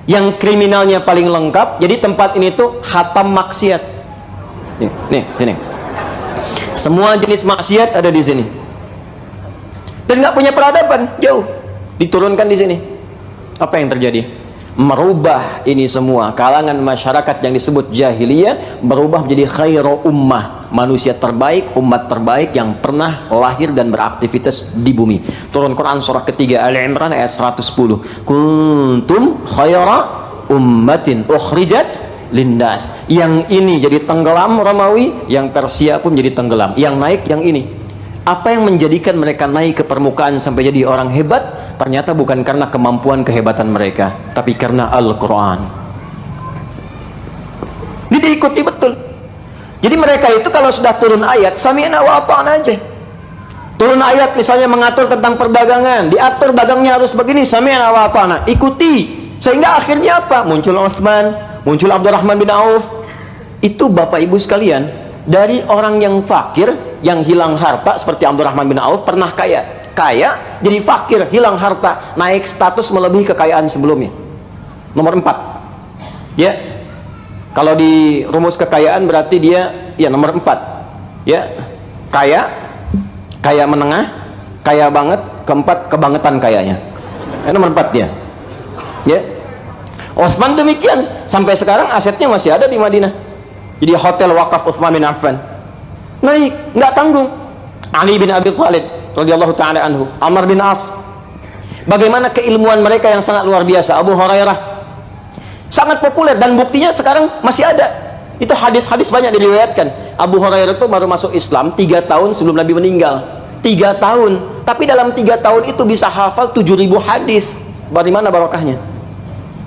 yang kriminalnya paling lengkap. Jadi tempat ini tuh khatam maksiat. Nih. Semua jenis maksiat ada di sini. Dan nggak punya peradaban, jauh. Diturunkan di sini. Apa yang terjadi? Merubah ini semua. Kalangan masyarakat yang disebut jahiliyah berubah menjadi khairu ummah, manusia terbaik, umat terbaik yang pernah lahir dan beraktivitas di bumi. Turun Quran surah ketiga Ali Imran ayat 110. Kuntum khaira ummatin ukhrijat linnas. Yang ini jadi tenggelam Romawi, yang Persia pun jadi tenggelam. Yang naik yang ini. Apa yang menjadikan mereka naik ke permukaan sampai jadi orang hebat? Ternyata bukan karena kemampuan kehebatan mereka, tapi karena Al-Quran. Ini diikuti betul. Jadi mereka itu kalau sudah turun ayat sami'na wa ata'na aja. Turun ayat misalnya mengatur tentang perdagangan, diatur dagangnya harus begini, sami'na wa ata'na, ikuti. Sehingga akhirnya apa? Muncul Utsman, muncul Abdurrahman bin Auf. Itu Bapak Ibu sekalian, dari orang yang fakir, yang hilang harta seperti Abdurrahman bin Auf, pernah kaya jadi fakir, hilang harta, naik status melebihi kekayaan sebelumnya. Nomor 4 ya, kalau di rumus kekayaan berarti dia ya nomor 4 ya, kaya menengah, kaya banget, keempat kebangetan kayanya, nomor 4 dia ya. Utsman demikian, sampai sekarang asetnya masih ada di Madinah, jadi hotel wakaf Utsman bin Affan, naik, nggak tanggung. Ali bin Abi Thalib radhiyallahu ta'ala anhu, Amr bin As, bagaimana keilmuan mereka yang sangat luar biasa. Abu Hurairah sangat populer dan buktinya sekarang masih ada. Itu hadis-hadis banyak diriwayatkan. Abu Hurairah itu baru masuk Islam 3 tahun sebelum Nabi meninggal. 3 tahun, tapi dalam 3 tahun itu bisa hafal 7.000 hadis. Dari mana barokahnya?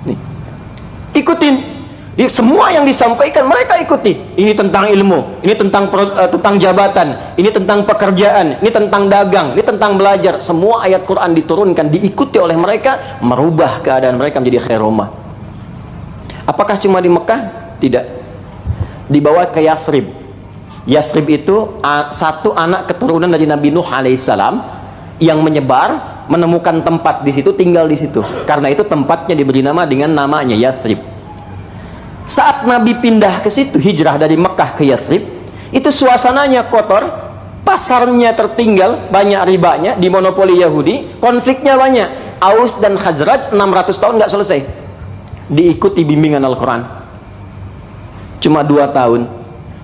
Nih, ikutin. Semua yang disampaikan mereka ikuti. Ini tentang ilmu, ini tentang jabatan, ini tentang pekerjaan, ini tentang dagang, ini tentang belajar. Semua ayat Quran diturunkan, diikuti oleh mereka, merubah keadaan mereka menjadi khairul ummah. Apakah cuma di Mekah? Tidak. Dibawa ke Yathrib. Yathrib itu satu anak keturunan dari Nabi Nuh alaihissalam yang menyebar, menemukan tempat di situ, tinggal di situ. Karena itu tempatnya diberi nama dengan namanya Yathrib. Saat Nabi pindah ke situ, hijrah dari Mekah ke Yathrib, itu suasananya kotor, pasarnya tertinggal, banyak ribanya, dimonopoli Yahudi, konfliknya banyak. Aus dan Khazraj 600 tahun nggak selesai. Diikuti bimbingan Al-Quran. Cuma 2 tahun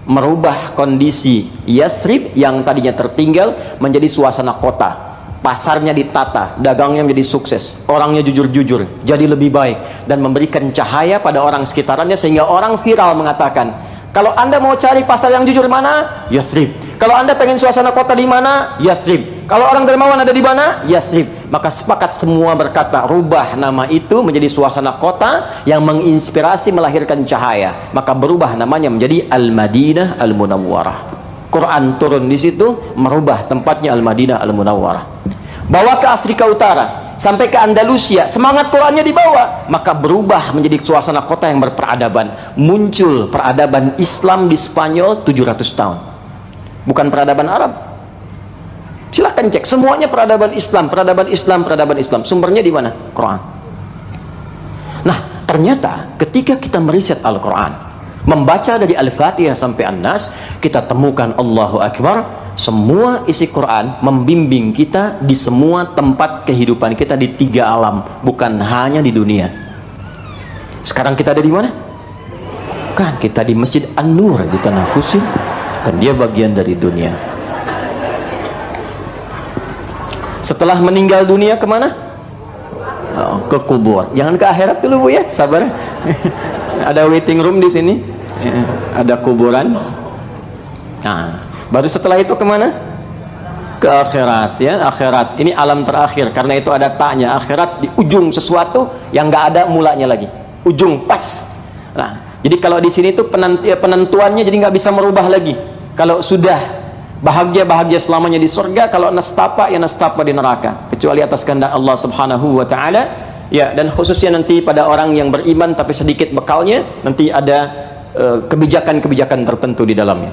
merubah kondisi Yathrib yang tadinya tertinggal menjadi suasana kota. Pasarnya ditata, dagangnya menjadi sukses, orangnya jujur-jujur, jadi lebih baik, dan memberikan cahaya pada orang sekitarnya, sehingga orang viral mengatakan, kalau Anda mau cari pasar yang jujur mana? Yathrib. Kalau Anda pengen suasana kota di mana? Yathrib. Kalau orang dermawan ada di mana? Yathrib. Maka sepakat semua berkata, rubah nama itu menjadi suasana kota yang menginspirasi, melahirkan cahaya. Maka berubah namanya menjadi Al-Madinah Al-Munawwarah. Quran turun di situ, merubah tempatnya Al-Madinah Al-Munawwarah. Bawa ke Afrika Utara, sampai ke Andalusia, semangat Qurannya dibawa, maka berubah menjadi suasana kota yang berperadaban. Muncul peradaban Islam di Spanyol 700 tahun. Bukan peradaban Arab. Silahkan cek, semuanya peradaban Islam, peradaban Islam, peradaban Islam. Sumbernya di mana? Quran. Nah, ternyata ketika kita meriset Al-Quran, membaca dari Al-Fatihah sampai An-Nas, kita temukan Allahu Akbar, semua isi Quran membimbing kita di semua tempat kehidupan kita di 3 alam, bukan hanya di dunia. Sekarang kita ada di mana? Kan kita di Masjid An-Nur di Tanah Kusir, dan dia bagian dari dunia. Setelah meninggal dunia kemana? Oh, ke kubur. Jangan ke akhirat dulu Bu ya, sabar. Ada waiting room di sini, ada kuburan. Nah, baru setelah itu kemana? Ke akhirat ya, akhirat. Ini alam terakhir, karena itu ada taknya. Akhirat di ujung sesuatu yang nggak ada mulanya lagi, ujung pas. Nah, jadi kalau di sini tuh penentuannya jadi nggak bisa merubah lagi. Kalau sudah bahagia selamanya di surga, kalau nastapa ya nastapa di neraka, kecuali atas kehendak Allah Subhanahu wa taala. Ya, dan khususnya nanti pada orang yang beriman tapi sedikit bekalnya, nanti ada kebijakan-kebijakan tertentu di dalamnya.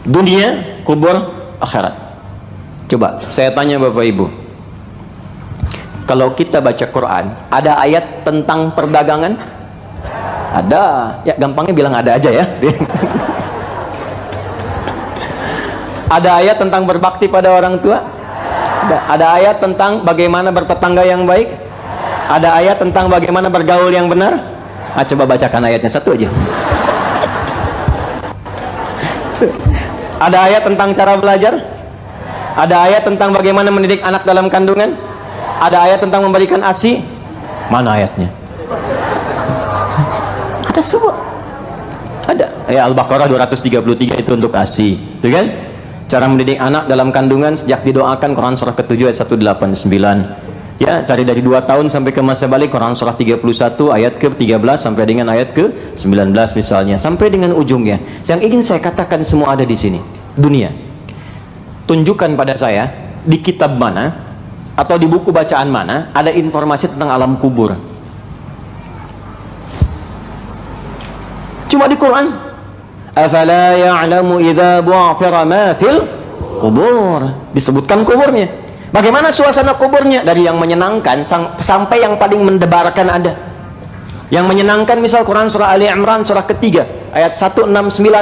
Dunia, kubur, akhirat. Coba saya tanya Bapak Ibu, kalau kita baca Quran, ada ayat tentang perdagangan? Ada. Ya, gampangnya bilang ada aja ya. Ada ayat tentang berbakti pada orang tua? Ada ayat tentang bagaimana bertetangga yang baik? Ada ayat tentang bagaimana bergaul yang benar? Coba bacakan ayatnya satu aja. Ada ayat tentang cara belajar? Ada ayat tentang bagaimana mendidik anak dalam kandungan? Ada ayat tentang memberikan ASI? Mana ayatnya? Ada semua. Ada. Ya, Al-Baqarah 233 itu untuk ASI, itu kan? Cara mendidik anak dalam kandungan sejak didoakan, Quran surah ke-7 ayat 189. Ya, cari dari 2 tahun sampai ke masa balik, Quran surah 31 ayat ke-13 sampai dengan ayat ke-19 misalnya, sampai dengan ujungnya. Yang ingin saya katakan semua ada di sini. Dunia. Tunjukkan pada saya di kitab mana atau di buku bacaan mana ada informasi tentang alam kubur. Cuma di Quran. Afala ya'lamu idza bu'thira ma fil kubur. Disebutkan kuburnya. Bagaimana suasana kuburnya? Dari yang menyenangkan sampai yang paling mendebarkan ada. Yang menyenangkan misal Quran surah Ali Imran surah ketiga ayat 169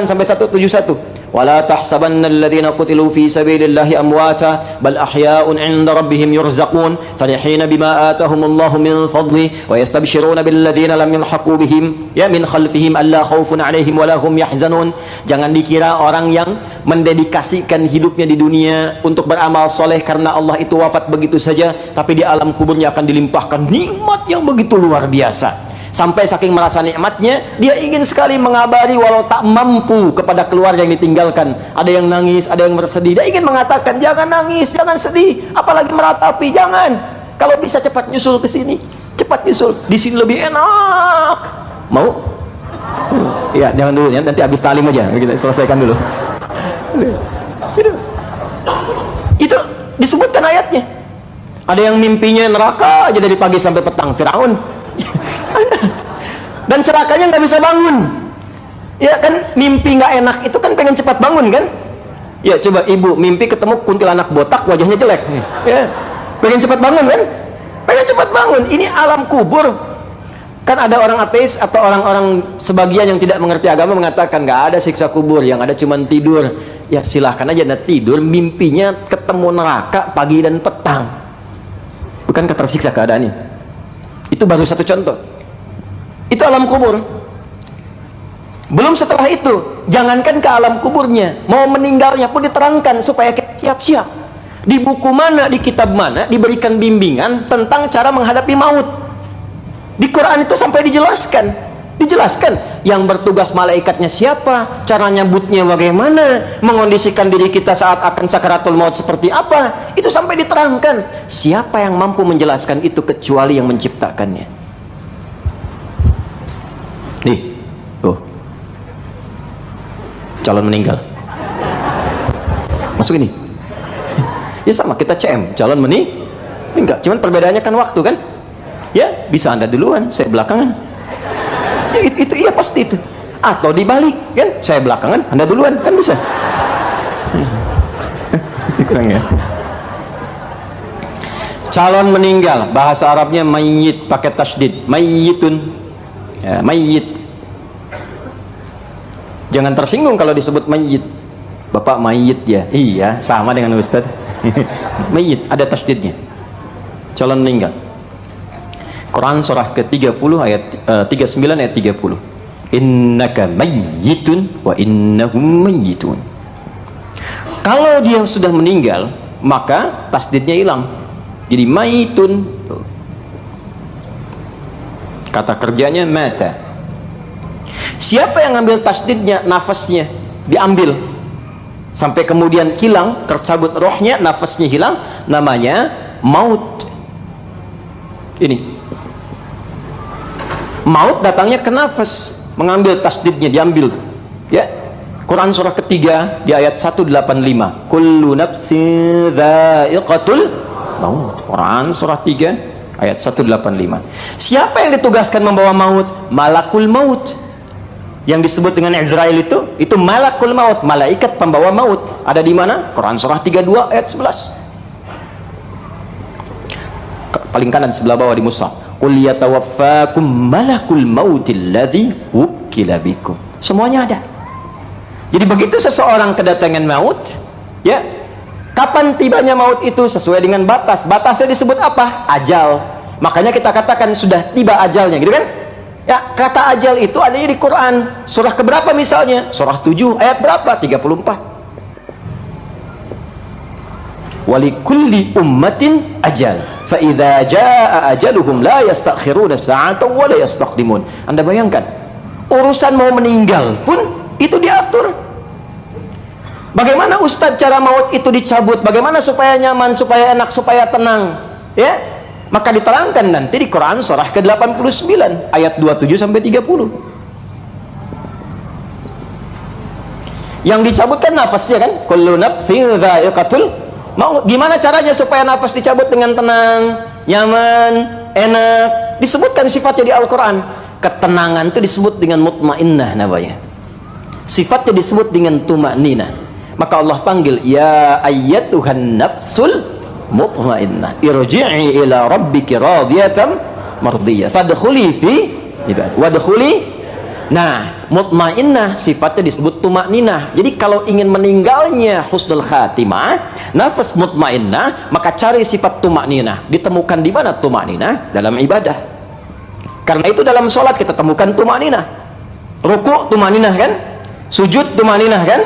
sampai 171. Wala tahsabanna alladhina qutilu fi sabilillahi amwata bal ahya'un 'inda rabbihim yurzaqun farihina bima atahumullahu min fadli wa yastabshiruna billadhina lam yalhaqu bihim ya min khalfihim alla khaufun 'alaihim wa lahum yahzanun. Jangan dikira orang yang mendedikasikan hidupnya di dunia untuk beramal soleh karena Allah itu wafat begitu saja, tapi di alam kuburnya akan dilimpahkan nikmat yang begitu luar biasa. Sampai saking merasa nikmatnya, dia ingin sekali mengabari walau tak mampu kepada keluarga yang ditinggalkan. Ada yang nangis, ada yang bersedih. Dia ingin mengatakan, jangan nangis, jangan sedih, apalagi meratapi, jangan. Kalau bisa cepat nyusul ke sini, cepat nyusul. Di sini lebih enak. Mau? Ya, jangan dulu ya, nanti habis talim aja. Kita selesaikan dulu. Itu disebutkan ayatnya. Ada yang mimpinya neraka aja dari pagi sampai petang, Firaun. Dan celakanya nggak bisa bangun. Ya kan, mimpi nggak enak itu kan pengen cepat bangun kan? Ya coba ibu mimpi ketemu kuntilanak botak wajahnya jelek, ya pengen cepat bangun kan? Pengen cepat bangun. Ini alam kubur. Kan ada orang ateis atau orang-orang sebagian yang tidak mengerti agama mengatakan nggak ada siksa kubur, yang ada cuman tidur. Ya silahkan aja anda tidur, mimpinya ketemu neraka pagi dan petang. Bukan tersiksa keadaannya. Itu baru satu contoh. Itu alam kubur. Belum setelah itu, jangankan ke alam kuburnya, mau meninggalnya pun diterangkan supaya kita siap-siap. Di buku mana, di kitab mana diberikan bimbingan tentang cara menghadapi maut. Di Quran itu sampai dijelaskan yang bertugas malaikatnya siapa, cara nyambutnya bagaimana, mengondisikan diri kita saat akan sakaratul maut seperti apa. Itu sampai diterangkan. Siapa yang mampu menjelaskan itu kecuali yang menciptakannya? Nih, tuh calon meninggal masuk ini. Ya sama, kita CM calon meninggal, cuman perbedaannya kan waktu kan. Ya bisa anda duluan, saya belakangan. Ya, itu iya pasti itu. Atau dibalik kan, saya belakangan anda duluan kan bisa. kurang ya. Calon meninggal, bahasa Arabnya mayyit, pakai tasydid, mayyitun, ya, mayyit. Jangan tersinggung kalau disebut mayyit. Bapak mayyit ya, iya sama dengan Ustaz. Mayyit ada tasydidnya. Calon meninggal. Quran surah ke-30 ayat 39 ayat 30. Innaka mayyitun wa innahum mayyitun. Kalau dia sudah meninggal, maka tasdidnya hilang. Jadi maitun. Kata kerjanya mata. Siapa yang ambil tasdidnya? Nafasnya diambil sampai kemudian hilang, tercabut rohnya, nafasnya hilang, namanya maut. Ini maut datangnya ke nafas, mengambil tasdidnya, diambil ya. Quran surah ketiga di ayat 185, kullu nafsin dha'iqatul maut. Quran surah 3 ayat 185. Siapa yang ditugaskan membawa maut? Malakul maut. Yang disebut dengan Israel itu malakul maut, malaikat pembawa maut. Ada di mana? Quran surah 32 ayat 11. Paling kanan sebelah bawah di mushaf. Qul yatawaffakum malakul mautil ladzi wukila bikum. Semuanya ada. Jadi begitu seseorang kedatangan maut, ya, kapan tibanya maut itu sesuai dengan batas. Batasnya disebut apa? Ajal. Makanya kita katakan sudah tiba ajalnya, gitu kan? Ya, kata ajal itu adanya di Quran. Surah keberapa misalnya? Surah 7 ayat berapa? 34. Walikulli ummatin ajal. Fa idza jaa ajaluhum la yastakhiruna sa'atan wa la yastaqdimun. Anda bayangkan, urusan mau meninggal pun itu diatur. Bagaimana Ustadz cara maut itu dicabut? Bagaimana supaya nyaman, supaya enak, supaya tenang? Ya, maka diterangkan nanti di Quran surah ke-89 ayat 27 sampai 30. Yang dicabutkan nafasnya kan? Kullu nafsin dha'iqatul maut. Gimana caranya supaya nafas dicabut dengan tenang, nyaman, enak? Disebutkan sifatnya di Al-Quran. Ketenangan itu disebut dengan mutmainnah namanya. Sifatnya disebut dengan tuma'ninah. Maka Allah panggil, ya ayyatuhan nafsul mutmainnah irji'i ila rabbiki radiyatan mardiyah fadkhuli fi ibad wadkhuli. Nah, mutmainnah sifatnya disebut tuma'ninah. Jadi kalau ingin meninggalnya husnul khatimah, nafas mutmainnah, maka cari sifat tuma'ninah. Ditemukan di mana tuma'ninah? Dalam ibadah. Karena itu dalam sholat kita temukan tuma'ninah. Ruku' tuma'ninah kan? Sujud tuma'ninah kan?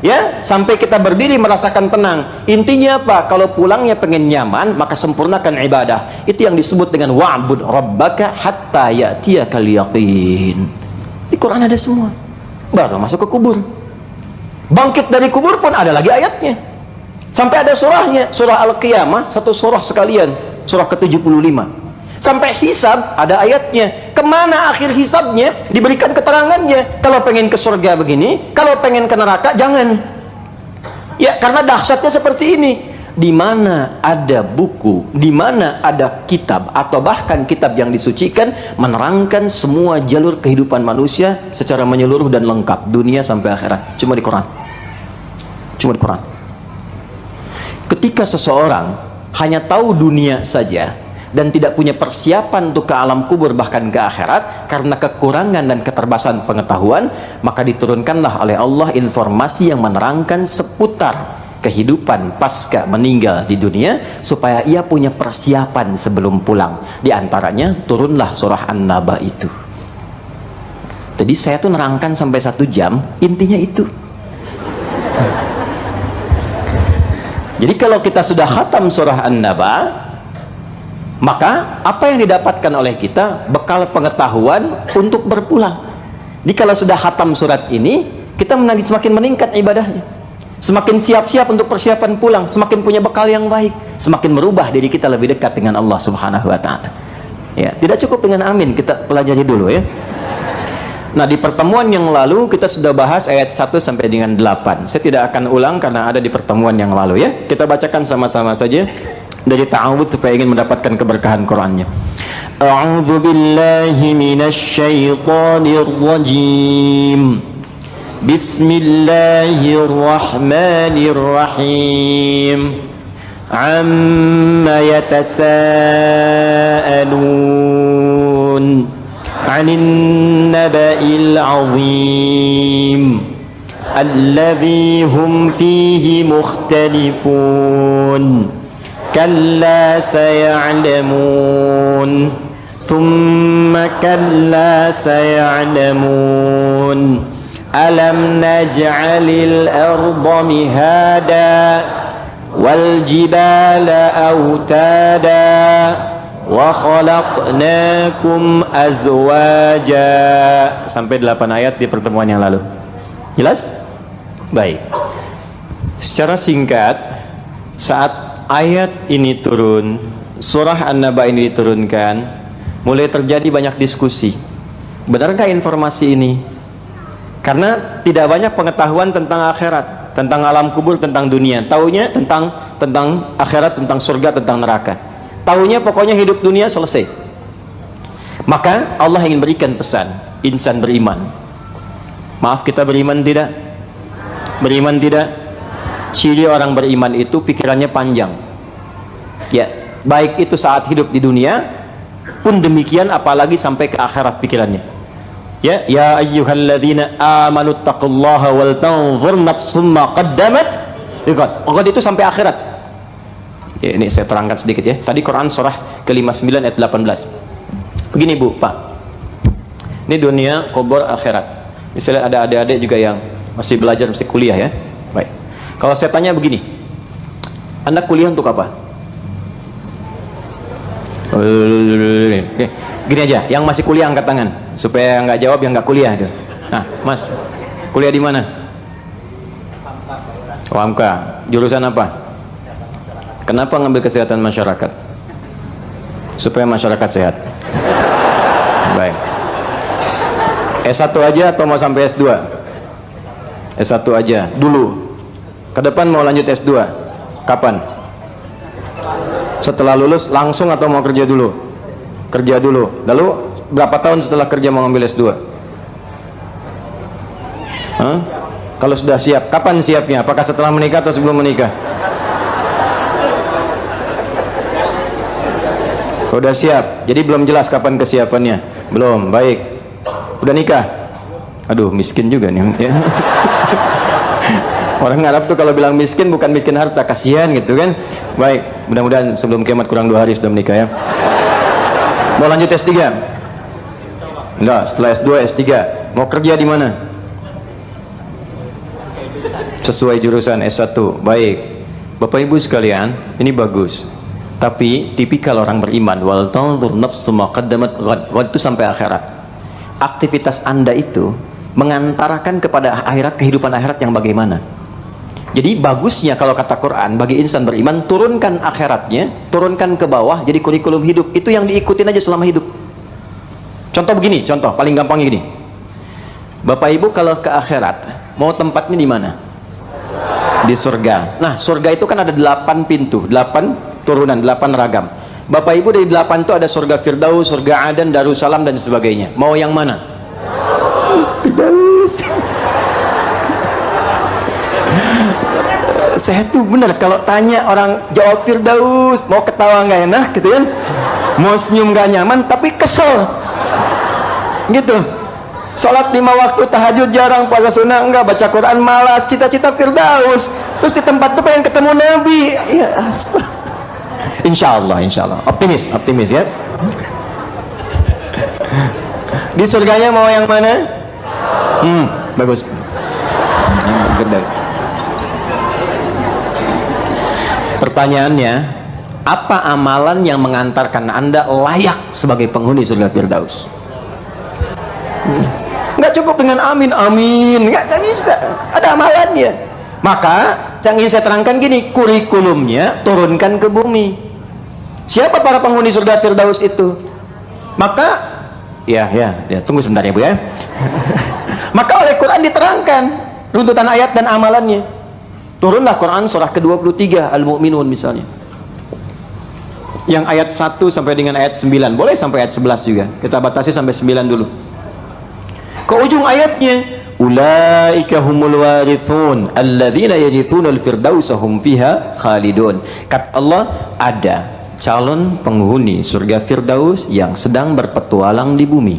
Ya, sampai kita berdiri merasakan tenang. Intinya apa? Kalau pulangnya pengen nyaman, maka sempurnakan ibadah. Itu yang disebut dengan wa'bud rabbaka hatta ya'tiyakal yaqin. Di Quran ada semua. Baru masuk ke kubur. Bangkit dari kubur pun ada lagi ayatnya. Sampai ada surahnya, surah Al-Qiyamah, satu surah sekalian, surah ke-75. Sampai hisab ada ayatnya. Kemana akhir hisabnya? Diberikan keterangannya. Kalau pengen ke surga begini, kalau pengen ke neraka jangan. Ya, karena dahsyatnya seperti ini. Di mana ada buku, di mana ada kitab atau bahkan kitab yang disucikan menerangkan semua jalur kehidupan manusia secara menyeluruh dan lengkap, dunia sampai akhirat. Cuma di Quran. Cuma di Quran. Ketika seseorang hanya tahu dunia saja dan tidak punya persiapan untuk ke alam kubur bahkan ke akhirat karena kekurangan dan keterbatasan pengetahuan, maka diturunkanlah oleh Allah informasi yang menerangkan seputar kehidupan pasca meninggal di dunia supaya ia punya persiapan sebelum pulang. Di antaranya turunlah surah An-Naba itu. Jadi saya tuh nerangkan sampai 1 jam, intinya itu. Jadi kalau kita sudah khatam surah An-Naba, maka apa yang didapatkan oleh kita? Bekal pengetahuan untuk berpulang. Jadi kalau sudah khatam surat ini, kita semakin meningkat ibadahnya, semakin siap-siap untuk persiapan pulang, semakin punya bekal yang baik, semakin merubah diri kita lebih dekat dengan Allah Subhanahu wa Ta'ala. Ya, tidak cukup dengan amin, kita pelajari dulu ya. Nah, di pertemuan yang lalu kita sudah bahas ayat 1 sampai dengan 8. Saya tidak akan ulang karena ada di pertemuan yang lalu ya. Kita bacakan sama-sama saja dari ta'awudz supaya ingin mendapatkan keberkahan Qur'annya. A'udzu billahi minasy syaithanir rajim. Bismillahirrahmanirrahim. Amma yatasaalun 'anil naba'il 'azim alladzi hum fihi mukhtalifun. Kalla saya'lamun thumma kalla saya'lamun alam naj'alil arda mihada wal jibala autada wa khalaqnakum azwaja. Sampai 8 ayat di pertemuan yang lalu. Jelas? Baik. Secara singkat, saat ayat ini turun, surah An-Naba ini diturunkan, mulai terjadi banyak diskusi. Benarkah informasi ini? Karena tidak banyak pengetahuan tentang akhirat, tentang alam kubur, tentang dunia. Taunya tentang akhirat, tentang surga, tentang neraka. Taunya pokoknya hidup dunia selesai. Maka Allah ingin berikan pesan, insan beriman. Maaf, kita beriman tidak? Beriman tidak? Ciri orang beriman itu pikirannya panjang. Ya, baik itu saat hidup di dunia pun demikian, apalagi sampai ke akhirat pikirannya. Ya, ya ayyuhalladzina amanu taqullaha wal tanzur nafsum ma qaddamat liqad. Itu sampai akhirat. Ya, ini saya terangkan sedikit ya. Tadi Quran surah ke-59 ayat 18. Begini Bu, Pak. Ini dunia, kubur, akhirat. Misalnya ada adik-adik juga yang masih belajar, masih kuliah ya. Baik. Kalau saya tanya begini, Anda kuliah untuk apa? Oke. Gini aja, yang masih kuliah angkat tangan supaya nggak jawab yang nggak kuliah. Nah, Mas, kuliah di mana? Hamka. Jurusan apa? Kenapa ngambil kesehatan masyarakat? Supaya masyarakat sehat. Baik. S1 aja atau mau sampai S2? S1 aja dulu. Ke depan mau lanjut S2? Kapan? Setelah lulus langsung atau mau kerja dulu? Kerja dulu. Lalu berapa tahun setelah kerja mau ambil S2? Hah? Kalau sudah siap, kapan siapnya? Apakah setelah menikah atau sebelum menikah? Udah siap, jadi belum jelas kapan kesiapannya. Belum, baik. Udah nikah? Aduh, miskin juga nih ya. Orang Arab tuh kalau bilang miskin bukan miskin harta, kasihan gitu kan. Baik, mudah-mudahan sebelum kiamat kurang 2 hari sudah menikah ya. Mau lanjut S3? Enggak, setelah S2 S3. Mau kerja di mana? Sesuai jurusan S1. Baik. Bapak Ibu sekalian, ini bagus. Tapi tipikal orang beriman, wal tanzur nafsum ma qaddamat ghad. Waktu sampai akhirat. Aktivitas Anda itu mengantarkan kepada akhirat, kehidupan akhirat yang bagaimana? Jadi bagusnya kalau kata Quran, bagi insan beriman, turunkan akhiratnya, turunkan ke bawah jadi kurikulum hidup. Itu yang diikutin aja selama hidup. Contoh begini, contoh paling gampangnya gini. Bapak Ibu kalau ke akhirat, mau tempatnya di mana? Di surga. Nah, surga itu kan ada 8 pintu, 8 turunan, 8 ragam. Bapak Ibu dari 8 itu ada surga Firdaus, surga Aden, Darussalam dan sebagainya. Mau yang mana? Firdaus. Saya tuh bener kalau tanya orang jawab Firdaus, mau ketawa nggak enak gitu kan, mau senyum nggak nyaman, tapi kesel gitu. Sholat 5 waktu, tahajud jarang, puasa sunnah enggak, baca Quran malas, cita-cita Firdaus. Terus di tempat tuh pengen ketemu Nabi ya. Insya Allah optimis ya. Di surganya mau yang mana? Bagus. Pertanyaannya, apa amalan yang mengantarkan Anda layak sebagai penghuni surga Firdaus? Nggak cukup dengan amin, nggak bisa, ada amalannya. Maka yang ingin saya terangkan gini, kurikulumnya turunkan ke bumi. Siapa para penghuni surga Firdaus itu? Maka ya tunggu sebentar ya Bu ya. Maka oleh Quran diterangkan runtutan ayat dan amalannya. Turunlah Quran surah ke-23 Al-Mu'minun misalnya, yang ayat 1 sampai dengan ayat 9, boleh sampai ayat 11 juga, kita batasi sampai 9 dulu. Ke ujung ayatnya, ulaika humul warithun alladzina yarithunal firdausa hum fiha khalidun. Kata Allah, ada calon penghuni surga Firdaus yang sedang berpetualang di bumi.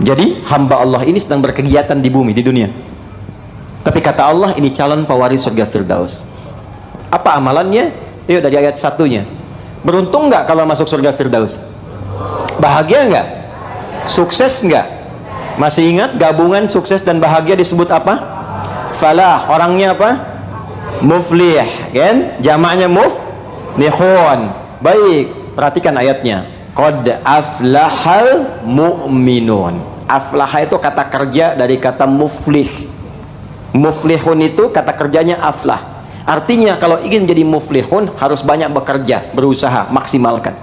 Jadi hamba Allah ini sedang berkegiatan di bumi, di dunia. Tapi kata Allah, ini calon pewaris surga Firdaus. Apa amalannya? Yuk dari ayat satunya. Beruntung nggak kalau masuk surga Firdaus? Bahagia nggak? Sukses nggak? Masih ingat gabungan sukses dan bahagia disebut apa? Falah. Orangnya apa? Muflih, kan? Jamaknya muflihun. Baik, perhatikan ayatnya. Qad aflahal mu'minun. Aflah itu kata kerja dari kata muflih. Muflihun itu kata kerjanya aflah. Artinya kalau ingin jadi muflihun harus banyak bekerja, berusaha, maksimalkan.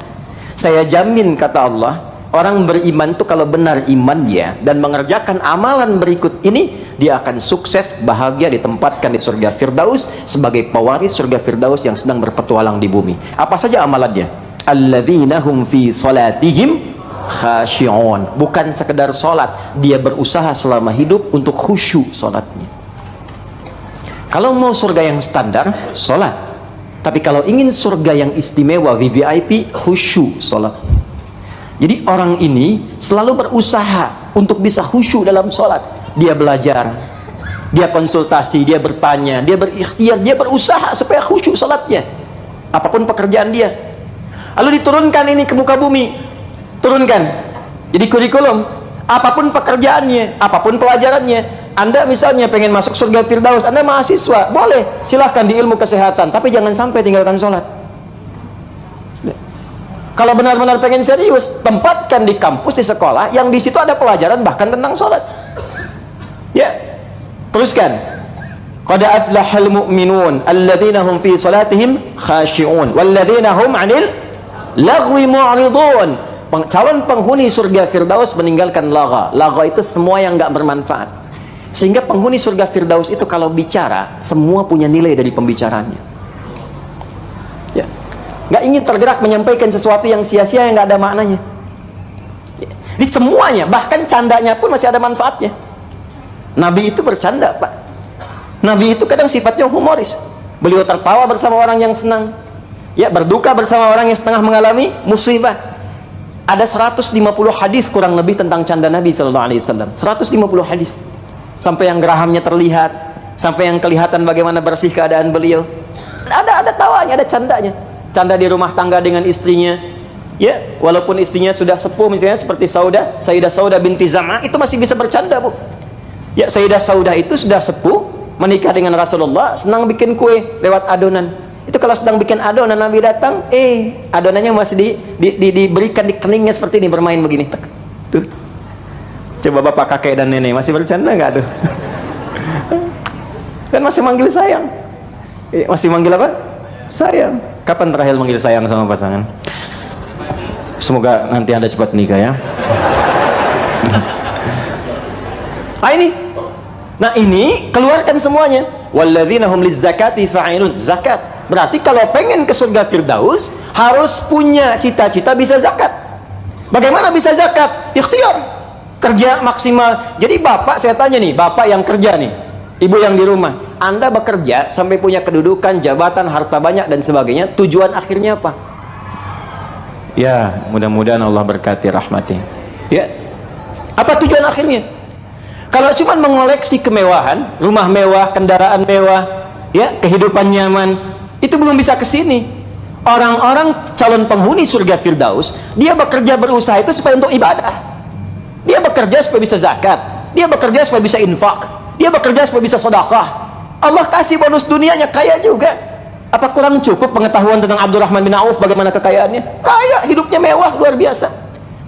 Saya jamin, kata Allah, orang beriman itu kalau benar imannya dan mengerjakan amalan berikut ini, dia akan sukses, bahagia, ditempatkan di surga Firdaus sebagai pewaris surga Firdaus yang sedang berpetualang di bumi. Apa saja amalannya? Alladzina hum fi salatihim khashi'un. Bukan sekedar salat, dia berusaha selama hidup untuk khusyuk salatnya. Kalau mau surga yang standar, sholat. Tapi kalau ingin surga yang istimewa, VVIP, khusyuk sholat. Jadi orang ini selalu berusaha untuk bisa khusyuk dalam sholat. Dia belajar, dia konsultasi, dia bertanya, dia berikhtiar, dia berusaha supaya khusyuk sholatnya. Apapun pekerjaan dia. Lalu diturunkan ini ke muka bumi. Turunkan. Jadi kurikulum. Apapun pekerjaannya, apapun pelajarannya. Anda misalnya pengen masuk surga Firdaus, Anda mahasiswa, boleh, silahkan di ilmu kesehatan, tapi jangan sampai tinggalkan sholat. Kalau benar-benar pengen serius, tempatkan di kampus, di sekolah, yang di situ ada pelajaran bahkan tentang sholat. Ya, teruskan. Qad aflahal mu'minun alladzina hum fi salatihim khashi'un walladzina hum 'anil lagwi mu'ridun. Calon penghuni surga Firdaus meninggalkan lagha. Lagha itu semua yang enggak bermanfaat. Sehingga penghuni surga Firdaus itu kalau bicara, semua punya nilai dari pembicaraannya. Ya. Nggak ingin tergerak menyampaikan sesuatu yang sia-sia, yang nggak ada maknanya. Ya. Di semuanya, bahkan candanya pun masih ada manfaatnya. Nabi itu bercanda, Pak. Nabi itu kadang sifatnya humoris. Beliau tertawa bersama orang yang senang. Ya, berduka bersama orang yang setengah mengalami musibah. Ada 150 hadis kurang lebih tentang canda Nabi SAW. 150 hadis. Sampai yang gerahamnya terlihat, sampai yang kelihatan bagaimana bersih keadaan beliau. Ada tawanya, ada candanya. Canda di rumah tangga dengan istrinya. Ya, walaupun istrinya sudah sepuh, misalnya seperti Sayyidah Saudah binti Zam'ah, itu masih bisa bercanda, Bu. Ya, Sayyidah Saudah itu sudah sepuh, menikah dengan Rasulullah, senang bikin kue lewat adonan. Itu kalau sedang bikin adonan, Nabi datang, adonannya masih diberikan di keningnya seperti ini, bermain begini. Tuh. Coba bapak, kakek, dan nenek masih bercanda nggak tuh? Kan masih manggil sayang. Masih manggil apa? Sayang. Kapan terakhir manggil sayang sama pasangan? Semoga nanti Anda cepat nikah ya. Nah ini keluarkan semuanya. Walladzina hum lizzakati fa'ilun. Zakat. Berarti kalau pengen ke surga Firdaus harus punya cita-cita bisa zakat. Bagaimana bisa zakat? Ikhtiar. Kerja maksimal. Jadi bapak, saya tanya nih, bapak yang kerja nih, ibu yang di rumah, Anda bekerja sampai punya kedudukan, jabatan, harta banyak dan sebagainya, tujuan akhirnya apa? Ya, mudah-mudahan Allah berkati rahmatnya. Ya, apa tujuan akhirnya? Kalau cuma mengoleksi kemewahan, rumah mewah, kendaraan mewah, ya, kehidupan nyaman, itu belum bisa ke sini. Orang-orang calon penghuni surga Firdaus, dia bekerja berusaha itu supaya untuk ibadah. Dia bekerja supaya bisa zakat, dia bekerja supaya bisa infak, dia bekerja supaya bisa sedekah. Allah kasih bonus dunianya, kaya juga. Apa kurang cukup pengetahuan tentang Abdurrahman bin Auf bagaimana kekayaannya? Kaya, hidupnya mewah, luar biasa.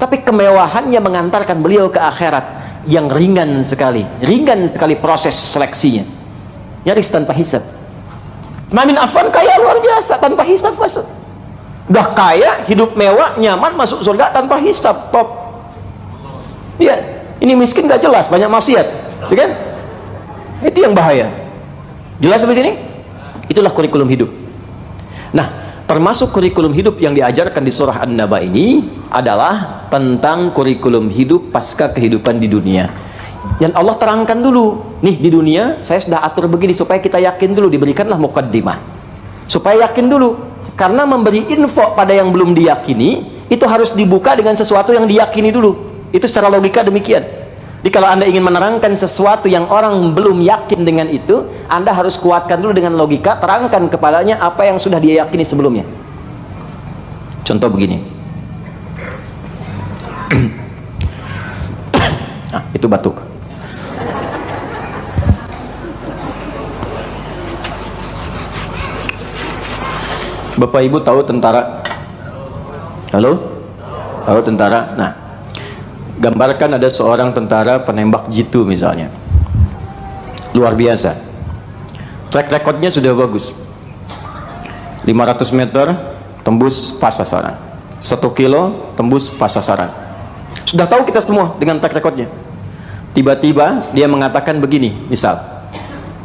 Tapi kemewahannya mengantarkan beliau ke akhirat yang ringan sekali proses seleksinya, nyaris tanpa hisab. Utsman bin Affan kaya luar biasa, tanpa hisab masuk. Udah kaya, hidup mewah, nyaman, masuk surga tanpa hisab, top. Iya, ini miskin gak jelas, banyak maksiat, ya kan? Itu yang bahaya. Jelas sampai sini? Itulah kurikulum hidup. Nah, termasuk kurikulum hidup yang diajarkan di surah An-Naba ini adalah tentang kurikulum hidup pasca kehidupan di dunia. Dan Allah terangkan dulu, nih di dunia saya sudah atur begini supaya kita yakin dulu, diberikanlah muqaddimah supaya yakin dulu. Karena memberi info pada yang belum diyakini itu harus dibuka dengan sesuatu yang diyakini dulu. Itu secara logika demikian. Jadi kalau Anda ingin menerangkan sesuatu yang orang belum yakin dengan itu, Anda harus kuatkan dulu dengan logika, terangkan kepadanya apa yang sudah dia yakini sebelumnya. Contoh begini. Nah, itu batuk. Bapak Ibu tahu tentara? Halo? Tahu tentara? Nah, gambarkan ada seorang tentara penembak jitu misalnya. Luar biasa. Track recordnya sudah bagus. 500 meter tembus pas sasaran. 1 kilo tembus pas sasaran. Sudah tahu kita semua dengan track recordnya. Tiba-tiba dia mengatakan begini, misal,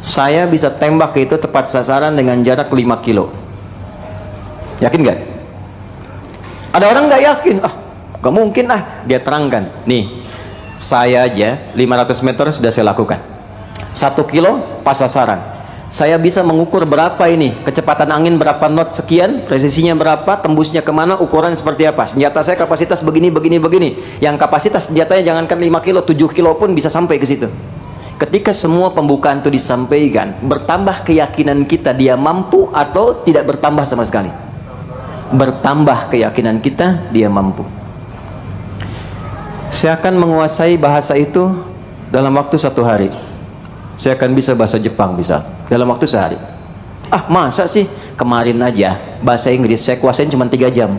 saya bisa tembak itu tepat sasaran dengan jarak 5 kilo. Yakin gak? Ada orang gak yakin, gak mungkin dia terangkan, nih saya aja 500 meter sudah saya lakukan, 1 kilo pas sasaran, saya bisa mengukur berapa ini, kecepatan angin berapa knot sekian, presisinya berapa, tembusnya kemana, ukuran seperti apa, senjata saya kapasitas begini, yang kapasitas senjatanya jangankan 5 kilo, 7 kilo pun bisa sampai ke situ. Ketika semua pembukaan itu disampaikan, bertambah keyakinan kita dia mampu atau tidak bertambah sama sekali? Bertambah keyakinan kita dia mampu. Saya akan menguasai bahasa itu dalam waktu 1 hari. Saya akan bisa bahasa Jepang bisa dalam waktu sehari. Masa sih? Kemarin aja bahasa Inggris saya kuasain cuma 3 jam.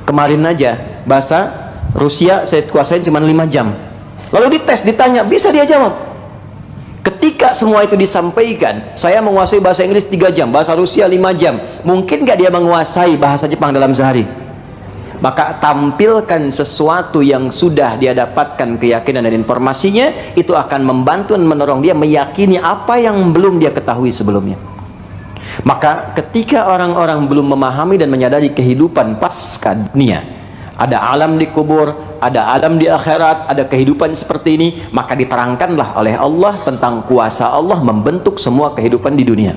Kemarin aja bahasa Rusia saya kuasain cuma 5 jam. Lalu dites, ditanya, bisa dia jawab. Ketika semua itu disampaikan, saya menguasai bahasa Inggris 3 jam, bahasa Rusia 5 jam, mungkin gak dia menguasai bahasa Jepang dalam sehari? Maka tampilkan sesuatu yang sudah dia dapatkan keyakinan dan informasinya, itu akan membantu dan mendorong dia meyakini apa yang belum dia ketahui sebelumnya. Maka ketika orang-orang belum memahami dan menyadari kehidupan pasca dunia, ada alam di kubur, ada alam di akhirat, ada kehidupan seperti ini, maka diterangkanlah oleh Allah tentang kuasa Allah membentuk semua kehidupan di dunia.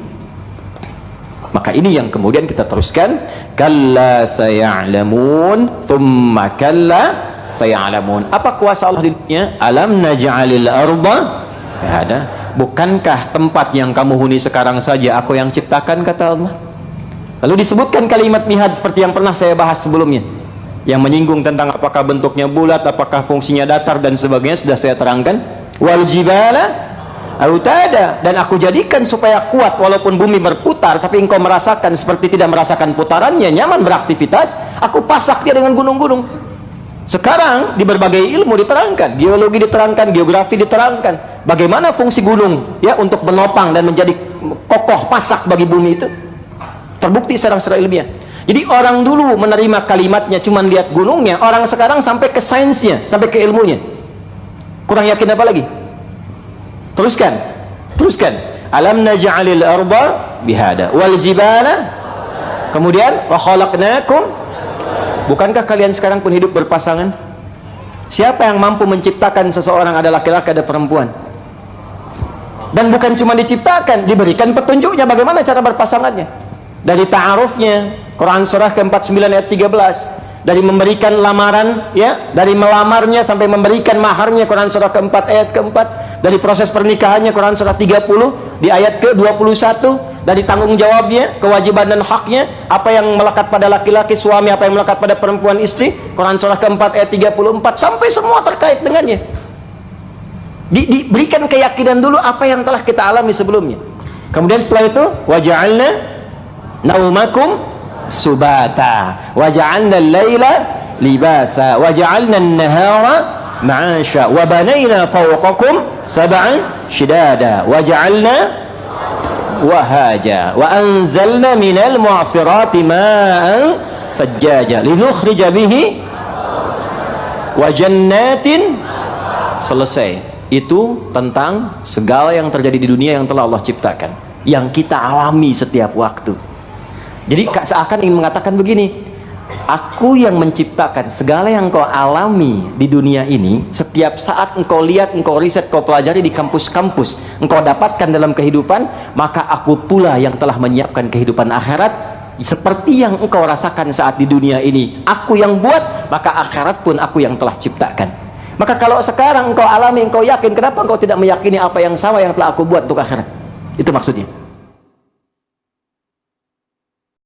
Maka ini yang kemudian kita teruskan, kalla saya'lamun thumma kalla saya'lamun. Apa kuasa Allah di dunia? Alam naj'alil arda ada. Bukankah tempat yang kamu huni sekarang saja aku yang ciptakan, kata Allah. Lalu disebutkan kalimat mihad seperti yang pernah saya bahas sebelumnya, yang menyinggung tentang apakah bentuknya bulat, apakah fungsinya datar dan sebagainya, sudah saya terangkan. Wal jibala autada, dan aku jadikan supaya kuat walaupun bumi berputar, tapi engkau merasakan seperti tidak merasakan putarannya, nyaman beraktivitas. Aku pasak dia dengan gunung-gunung. Sekarang di berbagai ilmu diterangkan, geologi diterangkan, geografi diterangkan, bagaimana fungsi gunung ya untuk menopang dan menjadi kokoh pasak bagi bumi itu. Terbukti secara ilmiah. Jadi orang dulu menerima kalimatnya cuma lihat gunungnya, orang sekarang sampai ke sainsnya, sampai ke ilmunya. Kurang yakin apa lagi? Teruskan. Alam naj'alil arda bihada wal jibala, kemudian wa khalaqnakum. Bukankah kalian sekarang pun hidup berpasangan? Siapa yang mampu menciptakan seseorang, ada laki-laki ada perempuan? Dan bukan cuma diciptakan, diberikan petunjuknya bagaimana cara berpasangannya. Dari ta'arufnya, Quran surah ke-49 ayat 13, dari memberikan lamaran ya, dari melamarnya sampai memberikan maharnya, Quran surah ke-4 ayat ke-4, dari proses pernikahannya, Quran surah 30 di ayat ke-21, dari tanggung jawabnya, kewajiban dan haknya, apa yang melekat pada laki-laki suami, apa yang melekat pada perempuan istri, Quran surah ke-4 ayat 34, sampai semua terkait dengannya. Diberikan keyakinan dulu apa yang telah kita alami sebelumnya. Kemudian setelah itu, waja'alna naumakum subata waja'alna al-laila libasa waja'alna an-nahara ma'asha wa banayna fawqakum sab'an shidada waja'alna wahaja wa anzalna minal mu'asirati ma'an fajjaja linukhrija bihi wa jannatin. Selesai. Itu tentang segala yang terjadi di dunia yang telah Allah ciptakan, yang kita alami setiap waktu. Jadi seakan ingin mengatakan begini, Aku yang menciptakan segala yang kau alami di dunia ini. Setiap saat engkau lihat, engkau riset, kau pelajari di kampus-kampus, engkau dapatkan dalam kehidupan, maka aku pula yang telah menyiapkan kehidupan akhirat seperti yang engkau rasakan saat di dunia ini. Aku yang buat, maka akhirat pun aku yang telah ciptakan. Maka kalau sekarang engkau alami, engkau yakin, kenapa engkau tidak meyakini apa yang sama yang telah aku buat untuk akhirat? Itu maksudnya.